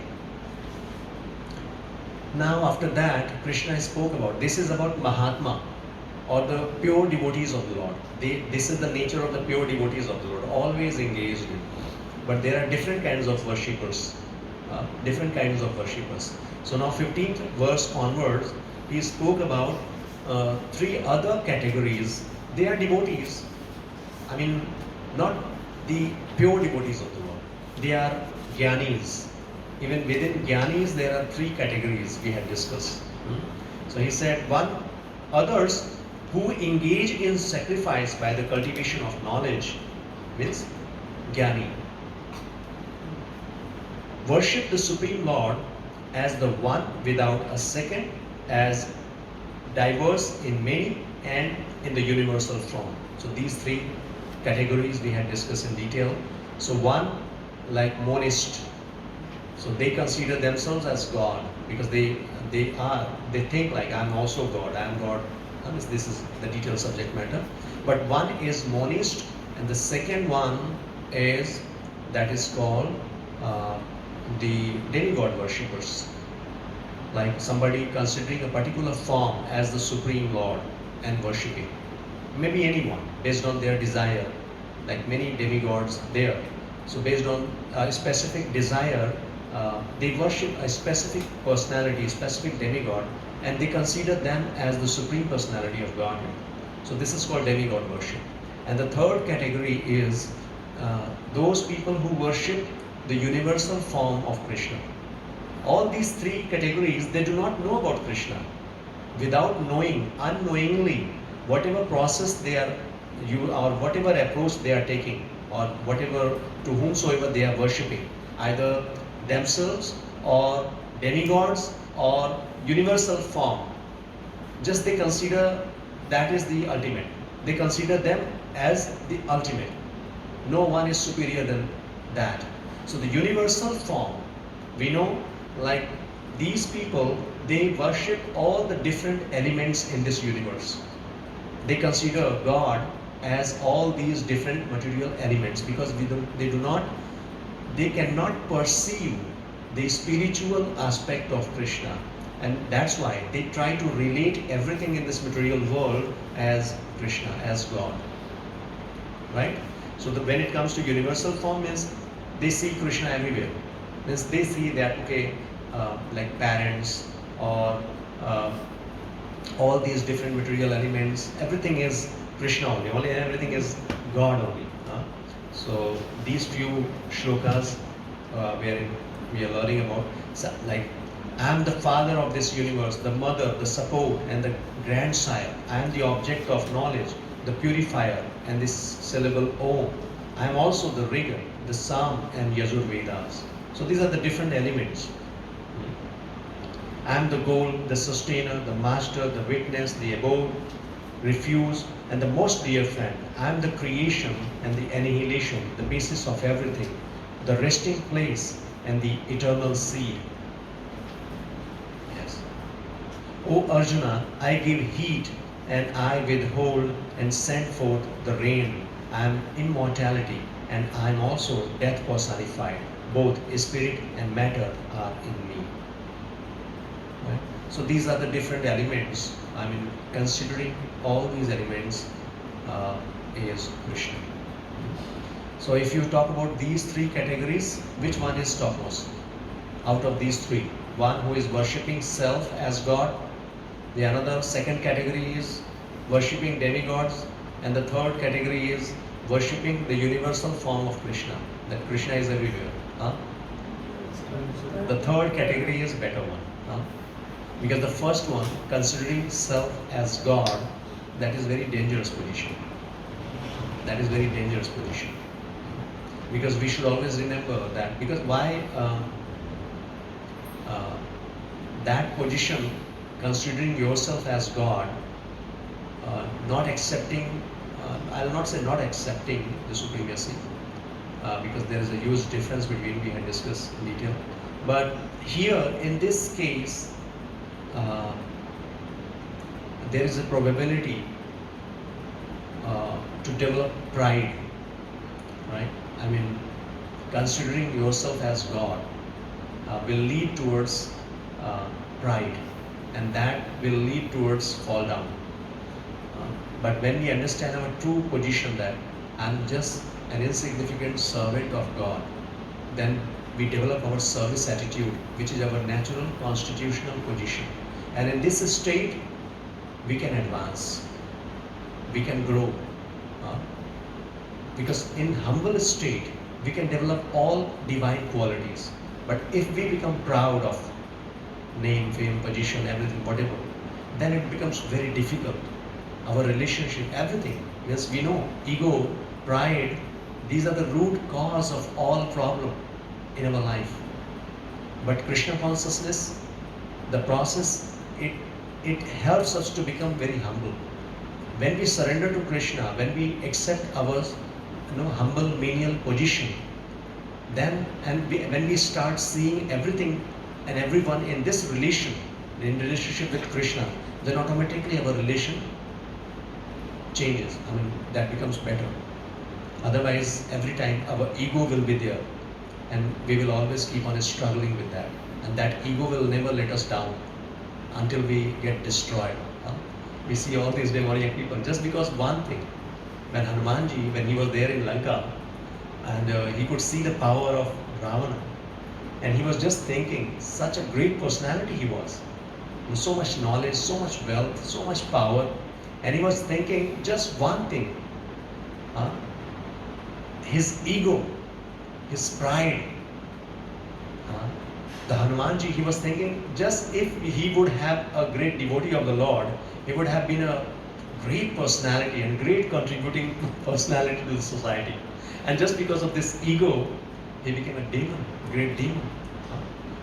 Now after that, Krishna spoke about, this is about Mahatma, or the pure devotees of the Lord. This is the nature of the pure devotees of the Lord, always engaged in. But there are different kinds of worshippers. So now 15th verse onwards, he spoke about three other categories. They are devotees. Not the pure devotees of the Lord. They are jnanis. Even within jnanis, there are three categories we had discussed. So he said, one, others who engage in sacrifice by the cultivation of knowledge, means jnani. Worship the Supreme Lord as the one without a second, as diverse in many and in the universal form. So these three categories we had discussed in detail. So one, like monist. So they consider themselves as God because they think like, I'm also God, I am God. This is the detailed subject matter. But one is monist, and the second one is, that is called the demigod worshippers. Like somebody considering a particular form as the Supreme Lord and worshipping. Maybe anyone, based on their desire, like many demigods there. So based on a specific desire, they worship a specific personality, a specific demigod, and they consider them as the Supreme Personality of Godhead. So this is called demigod worship. And the third category is those people who worship the universal form of Krishna. All these three categories, they do not know about Krishna. Without knowing, unknowingly, whatever process they are, or whatever approach they are taking, or whatever, to whomsoever they are worshipping, either themselves or demigods or universal form, just they consider that is the ultimate. They consider them as the ultimate. No one is superior than that. So the universal form, we know, like these people, they worship all the different elements in this universe. They consider God as all these different material elements because they cannot perceive the spiritual aspect of Krishna, and that's why they try to relate everything in this material world as Krishna, as God. right? So when it comes to universal form means they see Krishna everywhere. Means they see that, okay, like parents or all these different material elements, everything is Krishna only, everything is God only. So these few shlokas wherein we are learning about, like, I am the father of this universe, the mother, the support, and the grandsire. I am the object of knowledge, the purifier, and this syllable Om. I am also the rigor, the Sam and Yajur Vedas. So these are the different elements. I am the goal, the sustainer, the master, the witness, the abode, refuge, and the most dear friend. I am the creation and the annihilation, the basis of everything, the resting place and the eternal seed. Yes. O Arjuna, I give heat and I withhold and send forth the rain. I am immortality and I am also death personified. Both spirit and matter are in me. Right? So these are the different elements. I mean, considering all these elements is Krishna. So if you talk about these three categories, which one is topmost out of these three? One who is worshipping self as God, the another second category is worshipping demigods, and the third category is worshipping the universal form of Krishna, that Krishna is everywhere. The third category is better one. Because the first one, considering self as God, that is very dangerous position. That is very dangerous position. Because we should always remember that. Because why that position, considering yourself as God, not accepting, I'll not say not accepting the supremacy, because there is a huge difference between, we had discussed in detail. But here, in this case, there is a probability to develop pride, right? I mean, considering yourself as God will lead towards pride, and that will lead towards fall down. But when we understand our true position, that I'm just an insignificant servant of God, then we develop our service attitude, which is our natural constitutional position. And in this state, we can advance, we can grow. Because in humble state, we can develop all divine qualities. But if we become proud of name, fame, position, everything, whatever, then it becomes very difficult. Our relationship, everything. Yes, we know, ego, pride, these are the root cause of all problem in our life. But Krishna consciousness, the process, it helps us to become very humble. When we surrender to Krishna, when we accept our humble menial position, then when we start seeing everything and everyone in this relation, in relationship with Krishna, then automatically our relation changes. I mean, that becomes better. Otherwise, every time our ego will be there, and we will always keep on struggling with that. And that ego will never let us down until we get destroyed. We see all these demoniac people just because one thing. When Hanumanji, when he was there in Lanka, and he could see the power of Ravana, and he was just thinking, such a great personality he was, with so much knowledge, so much wealth, so much power, and he was thinking just one thing, his ego, his pride. The Hanumanji, he was thinking, just if he would have a great devotee of the Lord, he would have been a great personality and great contributing personality to the society. And just because of this ego, he became a demon, great demon.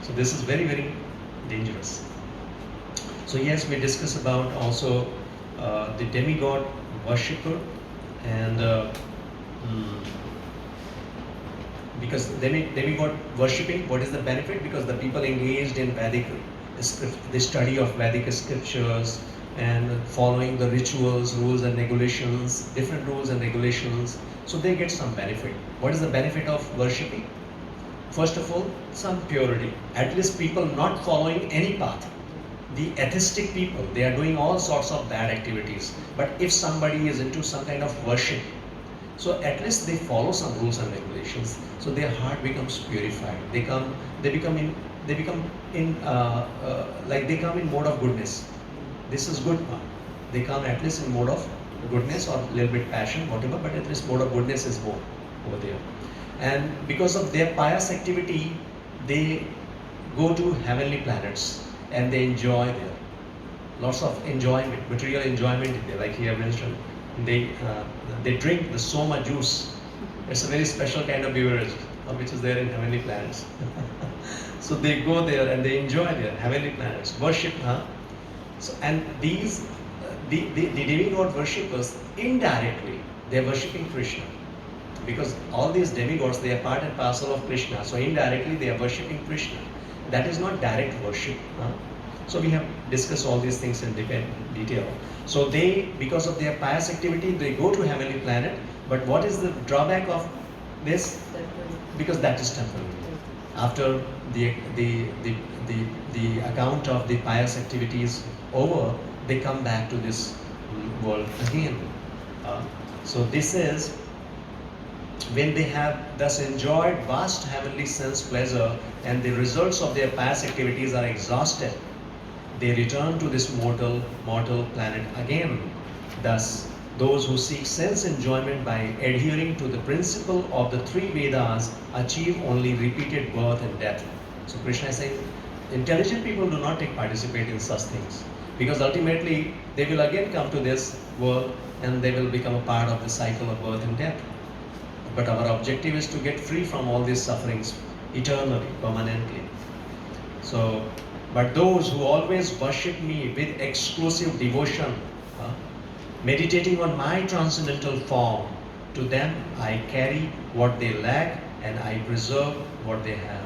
So this is very, very dangerous. So yes, we discuss about also the demigod worshipper, and because demigod worshipping, what is the benefit? Because the people engaged in Vedic, the study of Vedic scriptures, and following the rituals, rules and regulations, different rules and regulations, so they get some benefit. What is the benefit of worshipping? First of all, some purity. At least people not following any path. The atheistic people, they are doing all sorts of bad activities. But if somebody is into some kind of worship, So at least they follow some rules and regulations. So their heart becomes purified. They become in like they come in mode of goodness. This is good part. They come at least in mode of goodness or a little bit passion, whatever, but at least mode of goodness is more over there. And because of their pious activity, they go to heavenly planets and they enjoy there. Lots of enjoyment, material enjoyment in there, like he have mentioned. They drink the soma juice. It's a very special kind of beverage which is there in heavenly planets. So they go there and they enjoy their heavenly planets, worship. So and these the demigod worshippers indirectly they are worshipping Krishna, because all these demigods they are part and parcel of Krishna. So indirectly they are worshipping Krishna. That is not direct worship. So we have discussed all these things in detail. So they, because of their pious activity, they go to heavenly planet. But what is the drawback of this? Because that is temporary. After the account of the pious activities over, they come back to this world again. So this is when they have thus enjoyed vast heavenly sense pleasure and the results of their past activities are exhausted, they return to this mortal planet again. Thus, those who seek sense enjoyment by adhering to the principle of the three Vedas achieve only repeated birth and death. So Krishna is saying, intelligent people do not participate in such things, because ultimately they will again come to this world and they will become a part of the cycle of birth and death. But our objective is to get free from all these sufferings eternally, permanently. So, but those who always worship me with exclusive devotion, meditating on my transcendental form, to them I carry what they lack and I preserve what they have.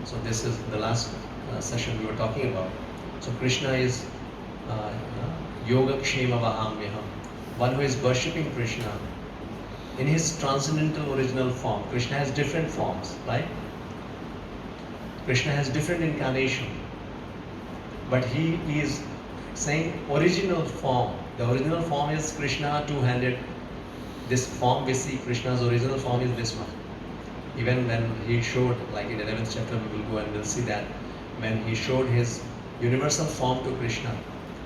So this is the last session we were talking about. So Krishna is Yoga Kshema Vahamyaham, one who is worshipping Krishna in his transcendental original form. Krishna has different forms, right? Krishna has different incarnation. But he is saying original form. The original form is Krishna two-handed. This form we see, Krishna's original form is this one. Even when he showed, like in 11th chapter we will go and we'll see that, when he showed his universal form to Krishna.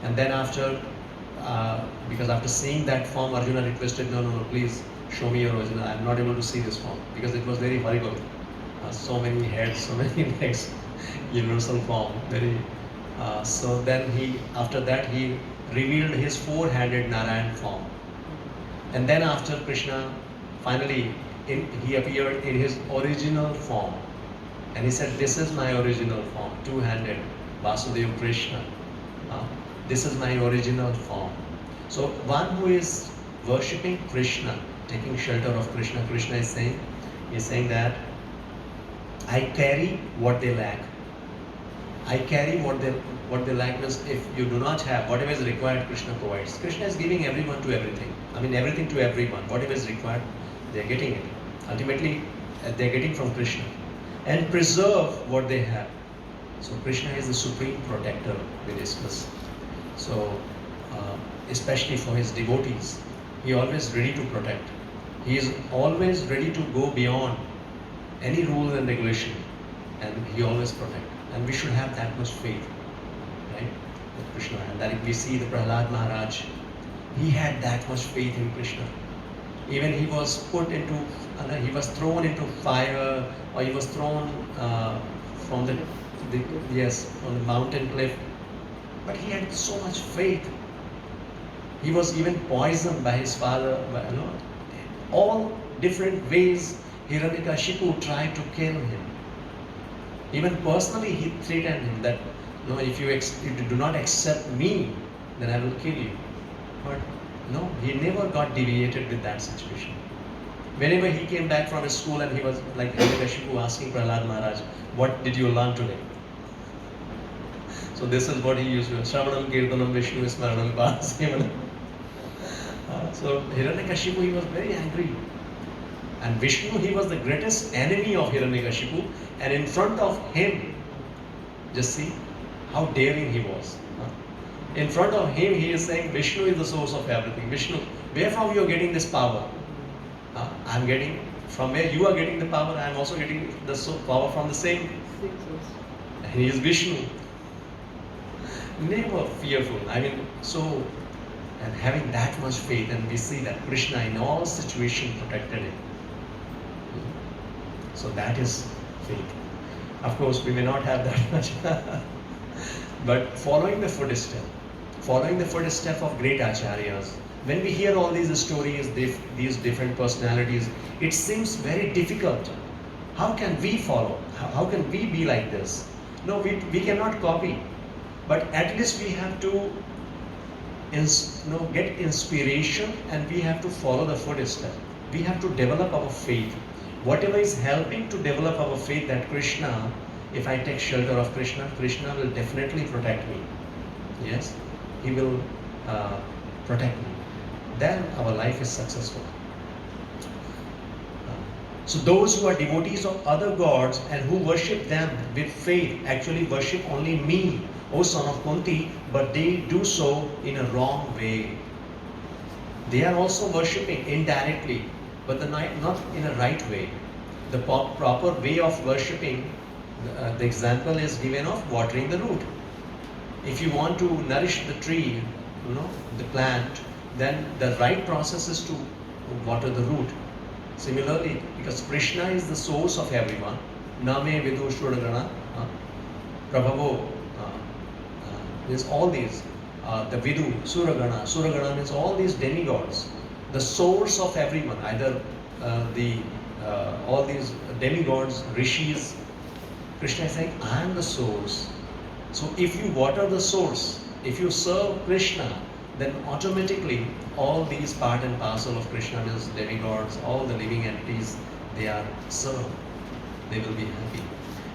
And then after, because after seeing that form, Arjuna requested, no, please show me your original. I'm not able to see this form, because it was very horrible. So many heads, so many legs, universal form, very... so then after that he revealed his four-handed Narayan form. And then after Krishna, finally, he appeared in his original form. And he said, this is my original form, two-handed, Vasudeva Krishna. This is my original form. So one who is worshipping Krishna, taking shelter of Krishna, Krishna is saying that, I carry what they lack. I carry what they lack means if you do not have, whatever is required, Krishna provides. Krishna is giving everyone to everything. I mean, everything to everyone. Whatever is required, they are getting it. Ultimately, they are getting from Krishna. And preserve what they have. So Krishna is the supreme protector, we discuss. So, especially for his devotees, he is always ready to protect. He is always ready to go beyond any rule and regulation, and he always protects. And we should have that much faith, right? With Krishna. And that if we see the Prahlad Maharaj, he had that much faith in Krishna. Even he was he was thrown into fire, or he was thrown from the mountain cliff. But he had so much faith. He was even poisoned by his father. All different ways Hiranyakashipu tried to kill him. Even personally, he threatened him that, if you do not accept me, then I will kill you. But no, he never got deviated with that situation. Whenever he came back from his school and he was like Hiranyakashipu asking Prahlad Maharaj, what did you learn today? So this is what he used to do. Shravanam Kirtanam Vishnu Smaranam Pasevanam. So Hiranyakashipu, he was very angry. And Vishnu, he was the greatest enemy of Hiranyakashipu. And in front of him, just see how daring he was. In front of him, he is saying, Vishnu is the source of everything. Vishnu, where from you are getting this power? I'm getting, from where you are getting the power, I'm also getting the power from the same. Six source. And he is Vishnu. Never fearful. I mean, so, and having that much faith, and we see that Krishna in all situations protected him. So that is faith. Of course, we may not have that much, but following the footstep of great acharyas, when we hear all these stories, these different personalities, it seems very difficult. How can we follow? How can we be like this? No, we cannot copy, but at least we have to get inspiration, and we have to follow the footstep. We have to develop our faith. Whatever is helping to develop our faith, that Krishna, if I take shelter of Krishna, Krishna will definitely protect me. Yes, he will protect me. Then our life is successful. So those who are devotees of other gods and who worship them with faith actually worship only me, O son of Kunti, but they do so in a wrong way. They are also worshipping indirectly, but not in a right way. The proper way of worshipping, the example is given of watering the root. If you want to nourish the tree, the plant, then the right process is to water the root. Similarly, because Krishna is the source of everyone, Name Vidu Shuragana, Prabhavo, means all these, the Vidu, Suragana means all these demigods, the source of everyone, either all these demigods, rishis. Krishna is saying, I am the source. So if you water the source, if you serve Krishna, then automatically all these part and parcel of Krishna, means demigods, all the living entities, they are served. They will be happy.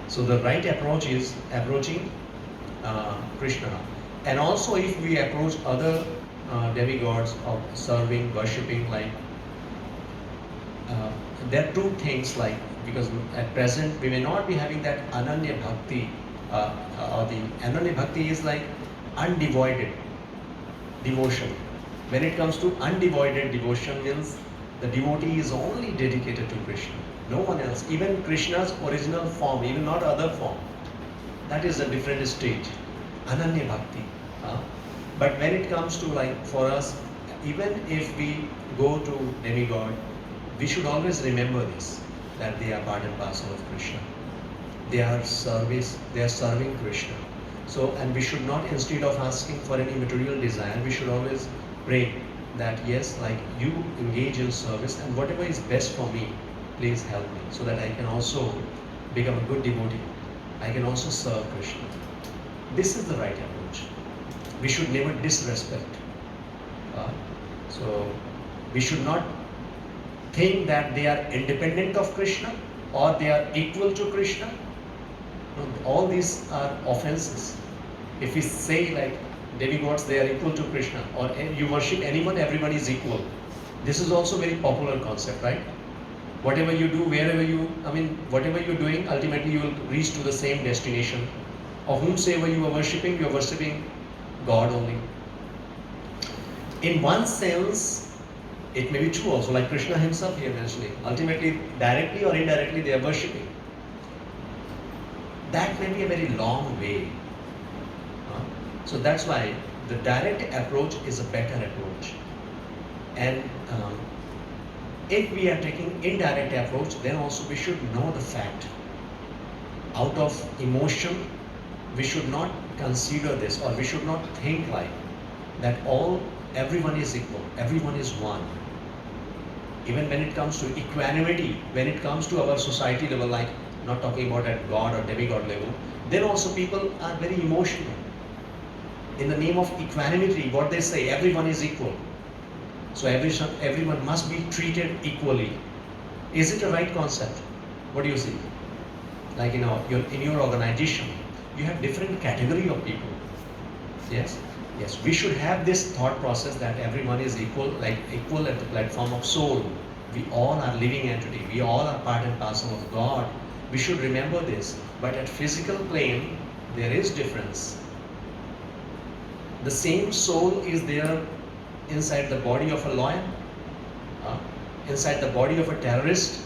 So the right approach is approaching Krishna. And also if we approach other demigods of serving, worshipping, like there are two things, like, because at present we may not be having that Ananya Bhakti, or the Ananya Bhakti is like undivided devotion. When it comes to undivided devotion, means the devotee is only dedicated to Krishna, no one else, even Krishna's original form, even not other form. That is a different stage, Ananya Bhakti. But when it comes to, like, for us, even if we go to demigod, we should always remember this, that they are part and parcel of Krishna. They are serving Krishna. So, and we should not, instead of asking for any material desire, we should always pray that, yes, like, you engage in service, and whatever is best for me, please help me, so that I can also become a good devotee. I can also serve Krishna. This is the right approach. We should never disrespect. So we should not think that they are independent of Krishna or they are equal to Krishna. No, all these are offenses. If we say, like, demigods, they are equal to Krishna, or you worship anyone, everyone is equal. This is also very popular concept, right? Whatever you do, whatever you're doing, ultimately you will reach to the same destination. Of whomsoever you are worshipping God only. In one sense, it may be true also, like Krishna himself here mentioning, ultimately, directly or indirectly, they are worshipping. That may be a very long way. So that's why the direct approach is a better approach. And if we are taking indirect approach, then also we should know the fact. Out of emotion, we should not consider this, or we should not think like that everyone is equal, everyone is one. Even when it comes to equanimity, when it comes to our society level, like, not talking about at God or demigod level, then also people are very emotional. In the name of equanimity, what they say, everyone is equal. So everyone must be treated equally. Is it a right concept? What do you see? Like, in your organization, you have different category of people. Yes, we should have this thought process that everyone is equal, like equal at the platform of soul. We all are living entity. We all are part and parcel of God. We should remember this. But at physical plane, there is difference. The same soul is there inside the body of a lion. inside the body of a terrorist.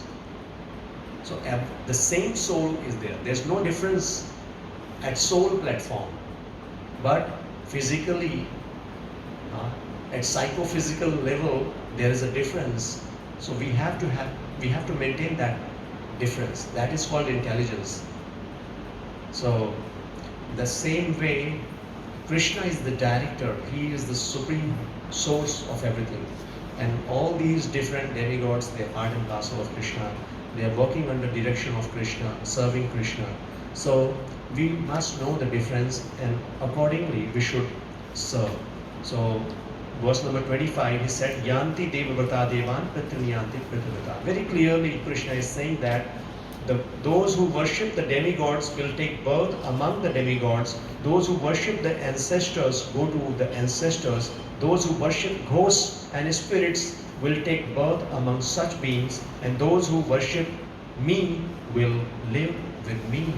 So the same soul is there. There's no difference at soul platform, but physically, at psychophysical level, there is a difference. So we have to maintain that difference. That is called intelligence. So the same way, Krishna is the director. He is the supreme source of everything. And all these different demigods, they are part and parcel of Krishna. They are working under direction of Krishna, serving Krishna. So we must know the difference, and accordingly we should serve. So verse number 25, he said, Yanti Devavrata Devan Prityanti Pritavata. Very clearly Krishna is saying that those who worship the demigods will take birth among the demigods. Those who worship the ancestors go to the ancestors. Those who worship ghosts and spirits will take birth among such beings. And those who worship me will live with me.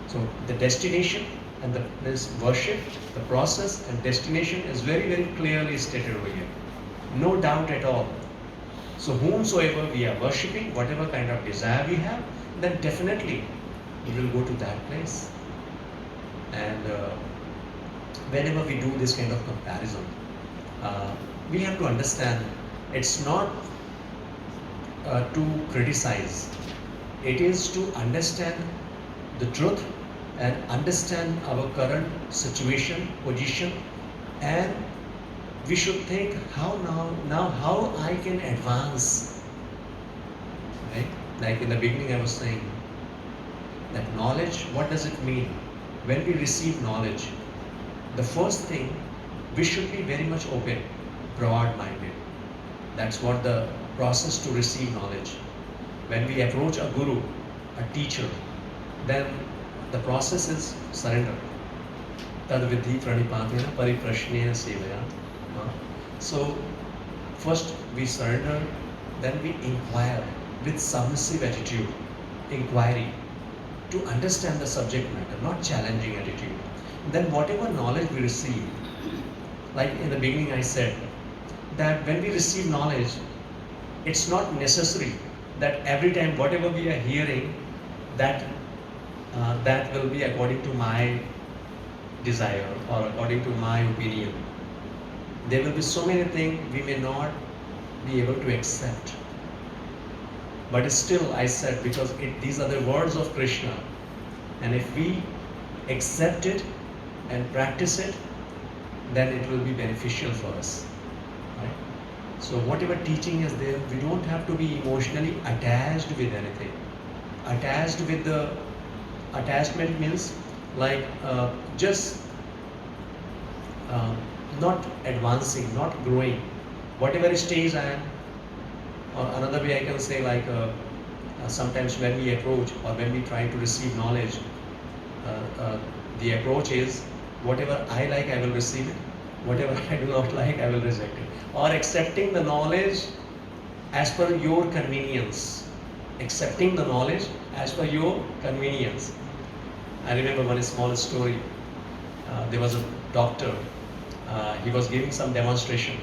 So the destination and this worship, the process and destination is very, very clearly stated over here. No doubt at all. So whomsoever we are worshipping, whatever kind of desire we have, then definitely we will go to that place. And whenever we do this kind of comparison, we have to understand it's not to criticize. It is to understand the truth and understand our current situation, position, and we should think how how I can advance. Right? Like in the beginning I was saying that knowledge, what does it mean? When we receive knowledge, the first thing, we should be very much open, broad-minded. That's what the process to receive knowledge. When we approach a guru, a teacher, then the process is surrender. Tad vidhi pranipatena pariprashnena sevaya. So first we surrender, then we inquire with submissive attitude, inquiry, to understand the subject matter, not challenging attitude. Then whatever knowledge we receive, like in the beginning I said, that when we receive knowledge, it's not necessary that every time whatever we are hearing, that will be according to my desire or according to my opinion. There will be so many things we may not be able to accept. But still, I said, because these are the words of Krishna, and if we accept it and practice it, then it will be beneficial for us. Right? So whatever teaching is there, we don't have to be emotionally attached with anything. Attachment means like just not advancing, not growing. Whatever stage I am, or another way I can say, like sometimes when we approach or when we try to receive knowledge, the approach is whatever I like I will receive it, whatever I do not like I will reject it, or accepting the knowledge as per your convenience. Accepting the knowledge as per your convenience. I remember one small story. There was a doctor. He was giving some demonstration,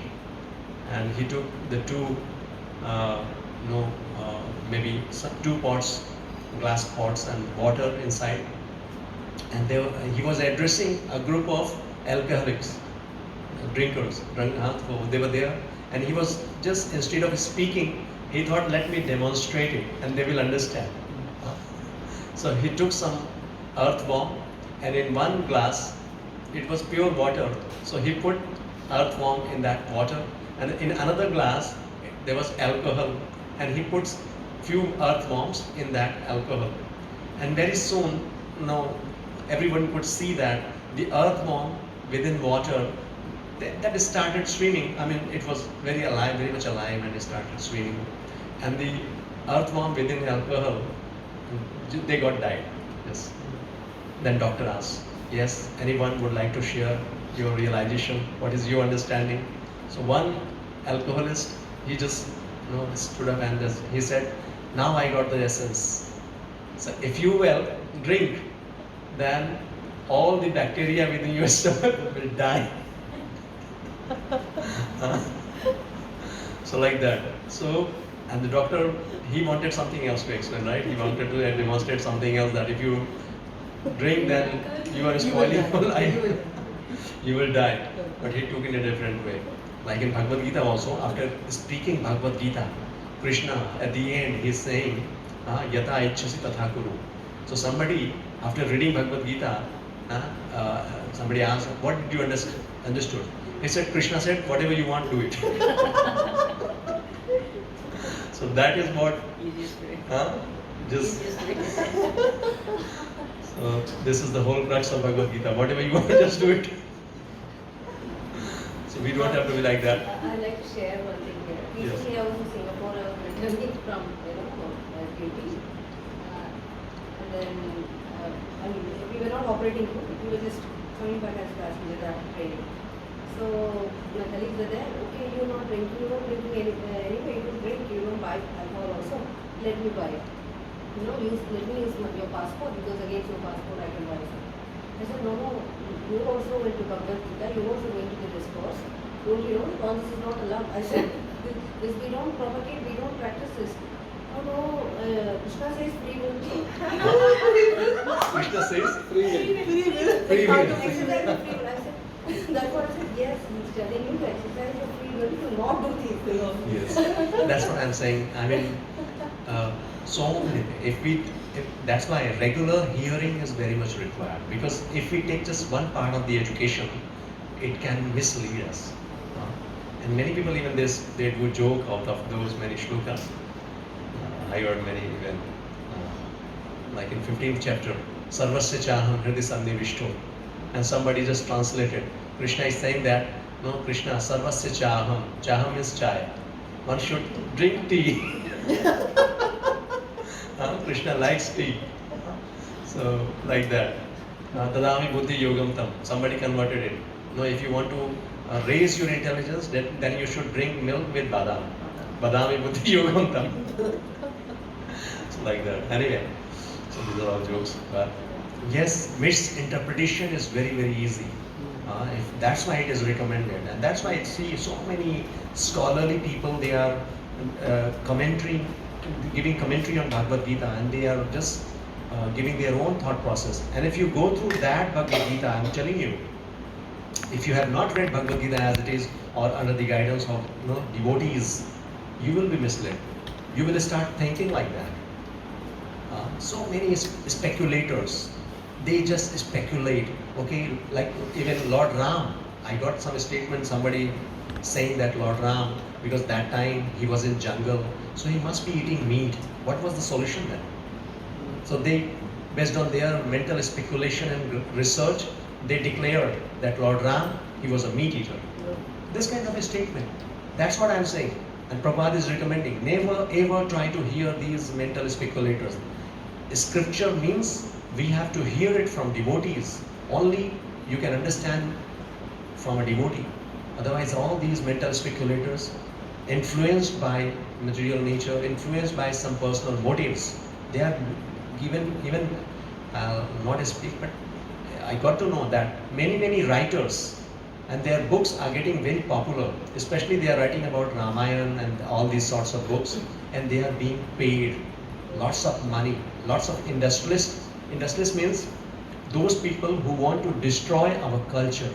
and he took the two, maybe some 2 pots, glass pots, and water inside. And he was addressing a group of alcoholics, drinkers. They were there, and he was just, instead of speaking, he thought, let me demonstrate it, and they will understand. So he took some earth bomb, and in one glass, it was pure water. So he put earth bomb in that water, and in another glass, there was alcohol, and he puts few earth bombs in that alcohol. And very soon, now everyone could see that the earth bomb within water, that started swimming. I mean, it was very alive, very much alive, and it started swimming. And the earth bomb within alcohol, they got died. Yes. Then doctor asked, yes, anyone would like to share your realization? What is your understanding? So one alcoholist, he just stood up and he said, now I got the essence. So if you will drink, then all the bacteria within your stomach will die. So like that. So, and the doctor, he wanted something else to explain, right? He wanted to demonstrate something else, that if you drink, then you are spoiling your life. You will die. But he took in a different way. Like in Bhagavad Gita also, after speaking Bhagavad Gita, Krishna at the end he's saying, Yata Ichchasi Tatha Kuru. So somebody, after reading Bhagavad Gita, somebody asked, what did you understood? He said, Krishna said, whatever you want, do it. So that is what, just, so this is the whole crux of Bhagavad Gita. Whatever you want, just do it. So we don't have to be like that. I'd like to share one thing here. Recently I was in Singapore, I was returning from, duty. And then, we were not operating group, we were just coming back as passengers after training. So my colleagues were there, okay, you're not drinking anyway, you don't drink, you don't buy alcohol also, let me buy it. Let me use your passport, because against your passport I can buy something. I said, no, you also went to Bhagavad Gita, you also went to this course. Don't you know, because this is not allowed. I said, this we don't propagate, we don't practice this. Oh no, Krishna says free will. Krishna says free will. Free will. How to exercise the free will? I said, that's what I said, yes, he's telling you to exercise your free will to not do these things. Yes, that's what I'm saying. I mean, so that's why regular hearing is very much required, because if we take just one part of the education, it can mislead us. And many people even they do joke out of those many shlokas. I heard many even, like in 15th chapter, Sarvasya Chaham Hridi Sannivishto, and somebody just translated. Krishna is saying that, no, Krishna, Sarvasya Chaham. Chaham is chai. One should drink tea. Krishna likes tea. So, like that. Tadami buddhi yogam tam. Somebody converted it. No, if you want to raise your intelligence, then you should drink milk with badam. Badami buddhi yogam tam. So, like that. Anyway, so these are all jokes. But yes, misinterpretation is very, very easy. That's why it is recommended. And that's why I see so many scholarly people, they are giving commentary on Bhagavad Gita, and they are just giving their own thought process. And if you go through that Bhagavad Gita, I'm telling you, if you have not read Bhagavad Gita as it is, or under the guidance of devotees, you will be misled. You will start thinking like that. So many speculators, they just speculate. Okay, like even Lord Ram, I got some statement, somebody saying that Lord Ram, because that time he was in jungle, so he must be eating meat. What was the solution then? So they, based on their mental speculation and research, they declared that Lord Ram, he was a meat eater. This kind of a statement. That's what I'm saying. And Prabhupada is recommending, never ever try to hear these mental speculators. Scripture means we have to hear it from devotees. Only you can understand from a devotee. Otherwise, all these mental speculators, influenced by material nature, influenced by some personal motives, they are given, even not a speak, but I got to know that many writers and their books are getting very popular. Especially they are writing about Ramayana and all these sorts of books, and they are being paid lots of money, lots of industrialists. Industrialists means those people who want to destroy our culture.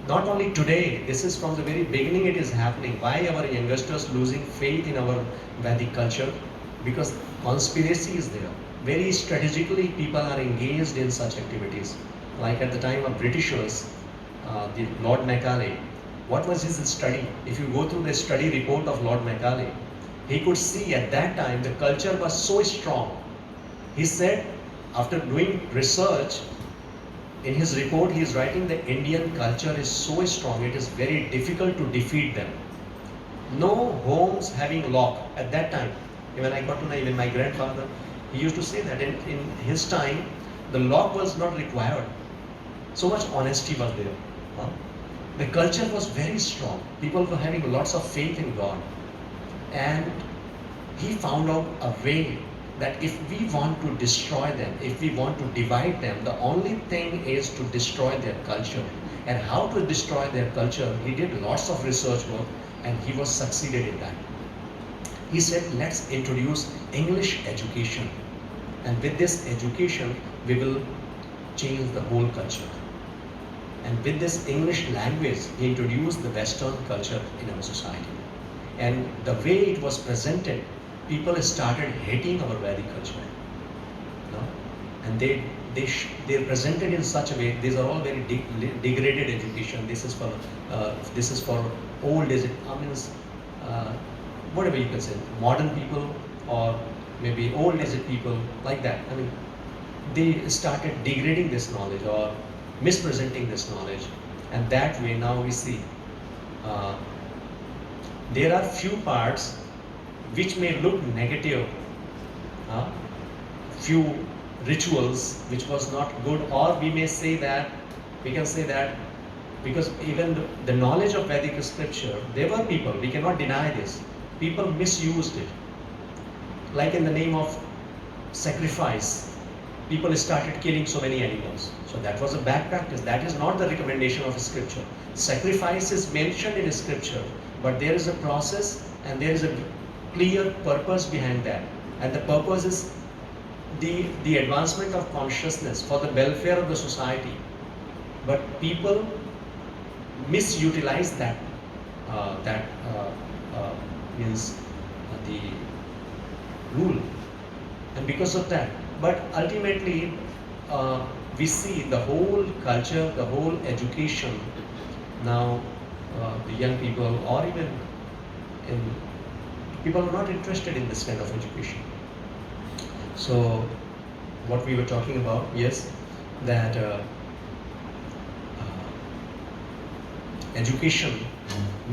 Not only today, this is from the very beginning it is happening. Why our youngsters losing faith in our Vedic culture? Because conspiracy is there. Very strategically people are engaged in such activities. Like at the time of Britishers, the Lord Macaulay, what was his study? If you go through the study report of Lord Macaulay, he could see at that time the culture was so strong. He said, after doing research, in his report he is writing the Indian culture is so strong, it is very difficult to defeat them. No homes having lock at that time. Even I got to know, even my grandfather, he used to say that in his time, the lock was not required. So much honesty was there. The culture was very strong. People were having lots of faith in God. And he found out a way that if we want to destroy them, if we want to divide them, the only thing is to destroy their culture. and how to destroy their culture. He did lots of research work and he was succeeded in that. He said, let's introduce English education, and with this education we will change the whole culture. And with this English language, he introduced the Western culture in our society. And the way it was presented, people started hating our Vedic culture. No? And they're presented in such a way. These are all very degraded education. This is for old age. I mean, whatever you can say, modern people or maybe old age people like that. I mean, they started degrading this knowledge or mispresenting this knowledge, and that way now we see there are few parts which may look negative, few rituals which was not good, or we can say that because even the knowledge of Vedic scripture, there were people, we cannot deny this, people misused it. Like in the name of sacrifice, people started killing so many animals. So that was a bad practice. That is not the recommendation of scripture. Sacrifice is mentioned in scripture, but there is a process and there is a clear purpose behind that. And the purpose is the advancement of consciousness for the welfare of the society. But people misutilize that. Means the rule. And because of that, but ultimately we see the whole culture, the whole education now, the young people or even people are not interested in this kind of education. So what we were talking about, yes, that education,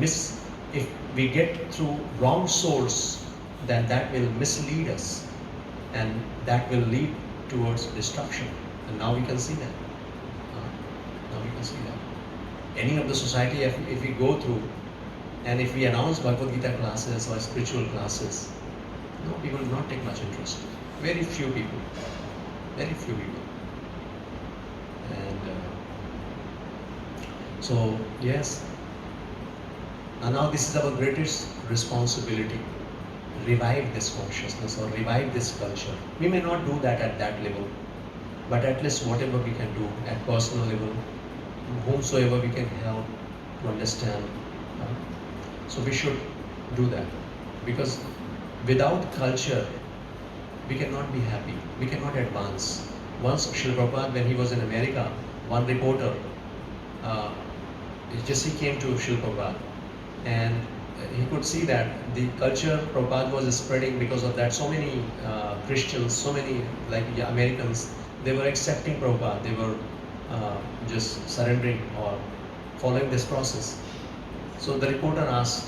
if we get through wrong source, then that will mislead us and that will lead towards destruction. And now we can see that. Any of the society, if we go through and if we announce Bhagavad Gita classes or spiritual classes, no, people will not take much interest. Very few people. Very few people. And so, yes. And now this is our greatest responsibility. Revive this consciousness or revive this culture. We may not do that at that level, but at least whatever we can do at personal level, whomsoever we can help to understand. So we should do that, because without culture, we cannot be happy, we cannot advance. Once Srila Prabhupada, when he was in America, one reporter, he came to Srila Prabhupada and he could see that the culture Prabhupada was spreading because of that. So many Christians, so many like Americans, they were accepting Prabhupada, they were just surrendering or following this process. So the reporter asked,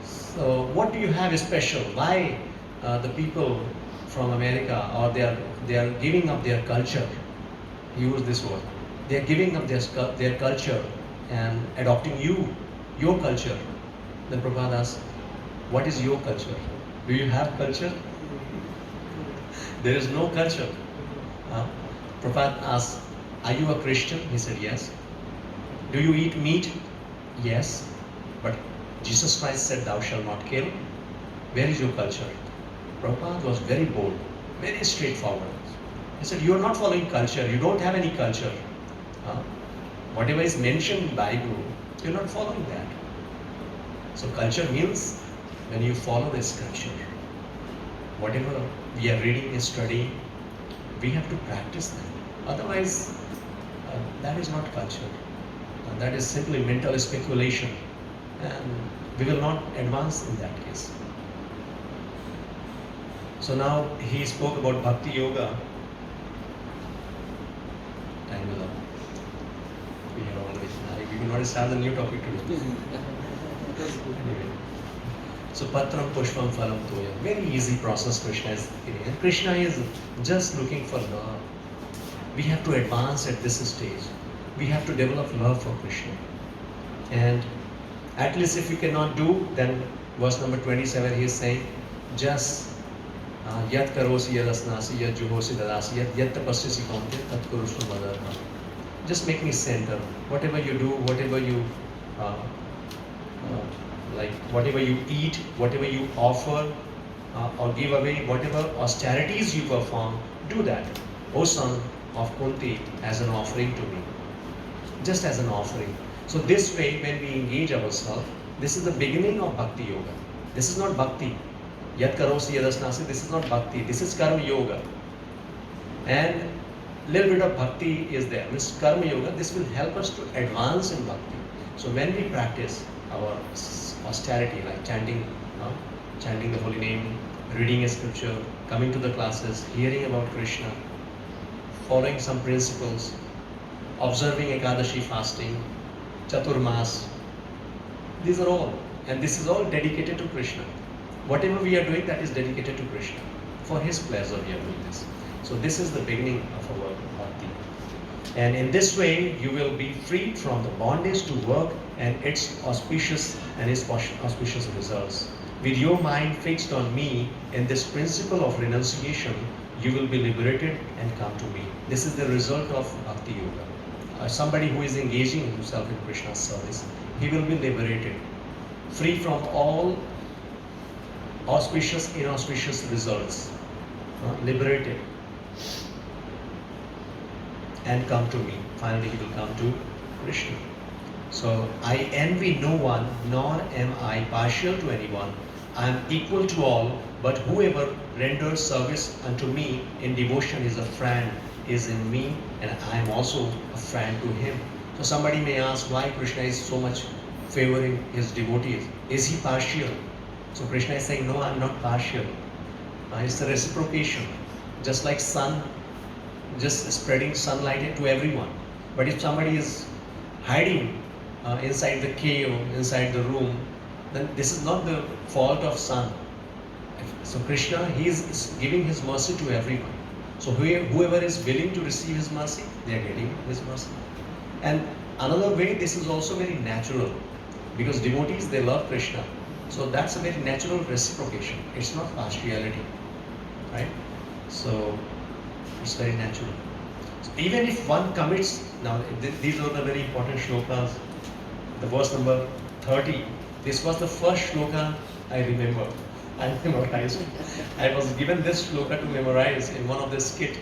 so what do you have special? Why the people from America, or they are giving up their culture? He used this word. They are giving up their culture and adopting your culture. Then Prabhupada asked, what is your culture? Do you have culture? There is no culture. Prabhupada asked, are you a Christian? He said, yes. Do you eat meat? Yes. But Jesus Christ said, thou shalt not kill. Where is your culture? Prabhupada was very bold, very straightforward. He said, you are not following culture. You don't have any culture. Whatever is mentioned in the Bible, you are not following that. So culture means when you follow the scripture. Whatever we are reading and studying, we have to practice that. Otherwise, that is not culture. That is simply mental speculation, and we will not advance in that case. So now he spoke about Bhakti Yoga. Time is up. We have already. We will not start the new topic today. Anyway. So Patram Pushpam Phalam Toya. Very easy process Krishna is giving. And Krishna is just looking for love. We have to advance at this stage. We have to develop love for Krishna. And at least if we cannot do, then verse number 27 he is saying, just yat karosi yad asnasi yad juhosi dadasi yat tapasyasi kaunte tat kurushva madharma. just make me center. Whatever you do, whatever you whatever you eat, whatever you offer or give away, whatever austerities you perform, do that, O son of Kunti, as an offering to me. Just as an offering. So this way, when we engage ourselves, this is the beginning of Bhakti Yoga. This is not Bhakti. Yat karosi yadasnasi, this is not Bhakti. This is Karma Yoga. And little bit of Bhakti is there. This Karma Yoga, this will help us to advance in Bhakti. So when we practice our austerity, like chanting the holy name, reading a scripture, coming to the classes, hearing about Krishna, following some principles, observing Ekadashi fasting, Chaturmas, these are all, and this is all dedicated to Krishna. Whatever we are doing, that is dedicated to Krishna. For his pleasure we are doing this. So this is the beginning of our bhakti. And in this way, you will be freed from the bondage to work and its auspicious results. With your mind fixed on me and this principle of renunciation, you will be liberated and come to me. This is the result of Bhakti Yoga. Somebody who is engaging himself in Krishna's service, he will be liberated, free from all auspicious, inauspicious results, liberated, and come to me. Finally, he will come to Krishna. So, I envy no one, nor am I partial to anyone. I am equal to all, but whoever renders service unto me in devotion is a friend, is in me, and I am also a friend to him. So somebody may ask why Krishna is so much favoring his devotees. Is he partial? So Krishna is saying, no, I am not partial. It's a reciprocation. Just like sun, just spreading sunlight to everyone. But if somebody is hiding inside the cave, inside the room, then this is not the fault of sun. So Krishna, he is giving his mercy to everyone. So whoever is willing to receive his mercy, they are getting his mercy. And another way, this is also very natural, because devotees, they love Krishna. So that's a very natural reciprocation. It's not partiality, right? So it's very natural. So even if one commits, now these are the very important shlokas. The verse number 30. This was the first shloka I remember. I memorized. I was given this shloka to memorize in one of the skit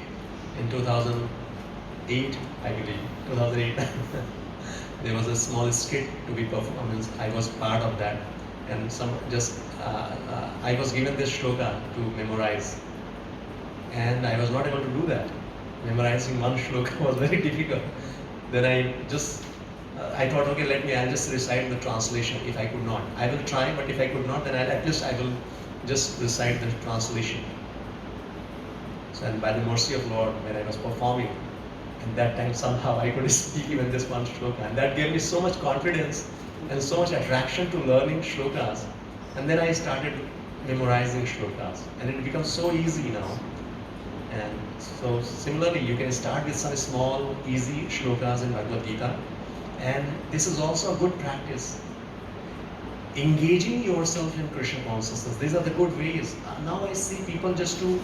in 2008, I believe. 2008. There was a small skit to be performed. I was part of that, and I was given this shloka to memorize, and I was not able to do that. Memorizing one shloka was very difficult. Then I thought, okay, I'll just recite the translation if I could not. I will try, but if I could not, then at least I will just recite the translation. So, and by the mercy of Lord, when I was performing, at that time somehow I could speak even this one shloka. And that gave me so much confidence and so much attraction to learning shlokas. And then I started memorizing shlokas. And it becomes so easy now. And so similarly, you can start with some small, easy shlokas in Bhagavad Gita. And this is also a good practice. Engaging yourself in Krishna consciousness. These are the good ways. Now I see people just to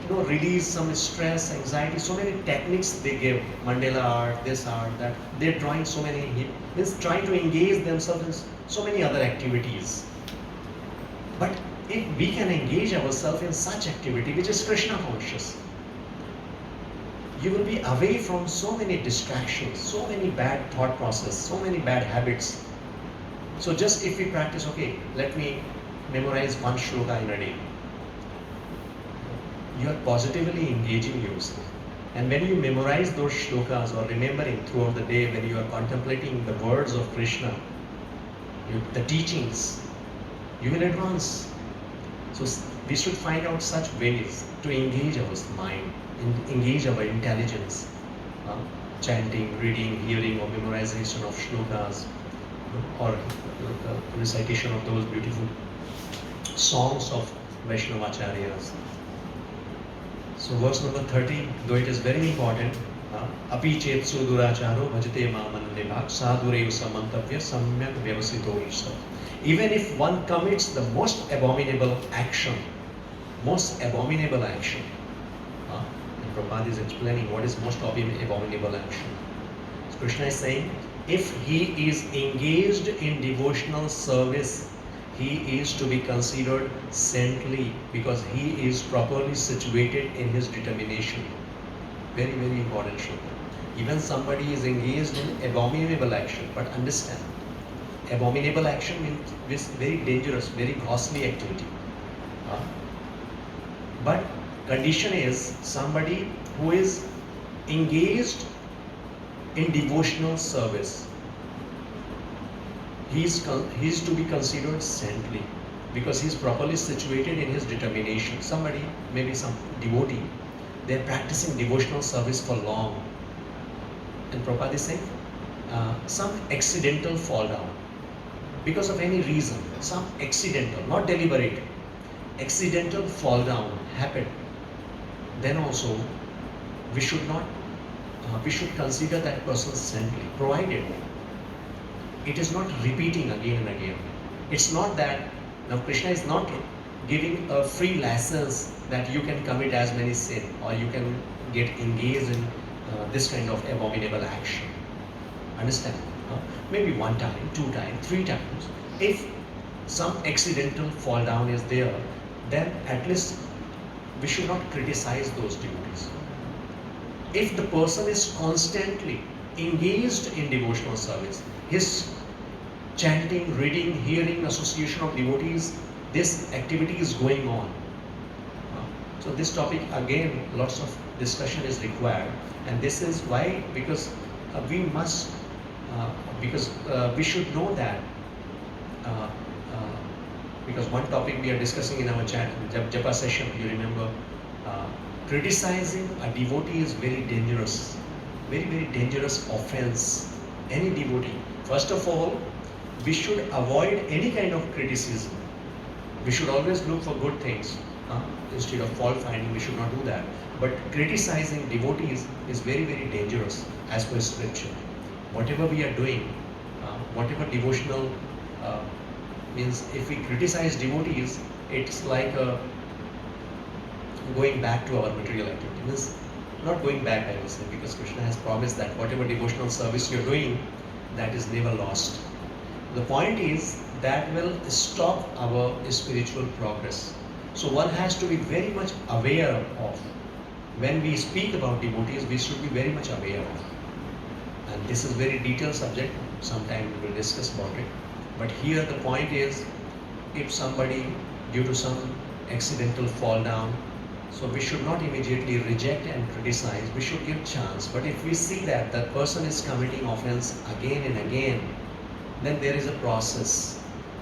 release some stress, anxiety, so many techniques they give. Mandala art, this art, that. They're drawing so many, means trying to engage themselves in so many other activities. But if we can engage ourselves in such activity, which is Krishna conscious, you will be away from so many distractions, so many bad thought process, so many bad habits. So just if we practice, okay, let me memorize one shloka in a day. You are positively engaging yourself. And when you memorize those shlokas or remembering throughout the day, when you are contemplating the words of Krishna, the teachings, you will advance. So we should find out such ways to engage our mind, engage our intelligence, chanting, reading, hearing, or memorization of shlokas, or recitation of those beautiful songs of Vaishnavacharyas. So verse number 30, though it is very important, api chetsu duracharo bhajate mamanande bhak sadhurev samantavya samyak vyavasito isha. Even if one commits the most abominable action, Prabhupada is explaining what is most abominable action. So Krishna is saying, if he is engaged in devotional service, he is to be considered saintly because he is properly situated in his determination. Very, very important shloka. Even somebody is engaged in abominable action, but understand, abominable action means very dangerous, very costly activity. But condition is somebody who is engaged in devotional service. He is to be considered saintly because he is properly situated in his determination. Somebody, maybe some devotee, they are practicing devotional service for long. And Prabhupada is saying, some accidental fall down. Because of any reason, some accidental, not deliberate, accidental fall down happen. Then also, we should consider that person saintly, provided it is not repeating again and again. It's not that, now Krishna is not giving a free license that you can commit as many sin or you can get engaged in this kind of abominable action. Understand? Maybe one time, 2 times, 3 times. If some accidental fall down is there, then at least we should not criticize those devotees. If the person is constantly engaged in devotional service, his chanting, reading, hearing, association of devotees, this activity is going on. So this topic, again, lots of discussion is required, and this is why, because we must, we should know that, because one topic we are discussing in our Japa session, you remember, criticizing a devotee is very dangerous, very, very dangerous offense. Any devotee, first of all, we should avoid any kind of criticism. We should always look for good things. Instead of fault finding, we should not do that. But criticizing devotees is very, very dangerous as per scripture. Whatever we are doing, whatever devotional means, if we criticize devotees, it's like going back to our material activity. Means not going back, I will say, because Krishna has promised that whatever devotional service you're doing, that is never lost. The point is that will stop our spiritual progress. So one has to be very much aware of. When we speak about devotees, we should be very much aware of. And this is a very detailed subject. Sometime we will discuss about it. But here the point is, if somebody, due to some accidental fall down, so we should not immediately reject and criticize. We should give chance. But if we see that that person is committing offense again and again, then there is a process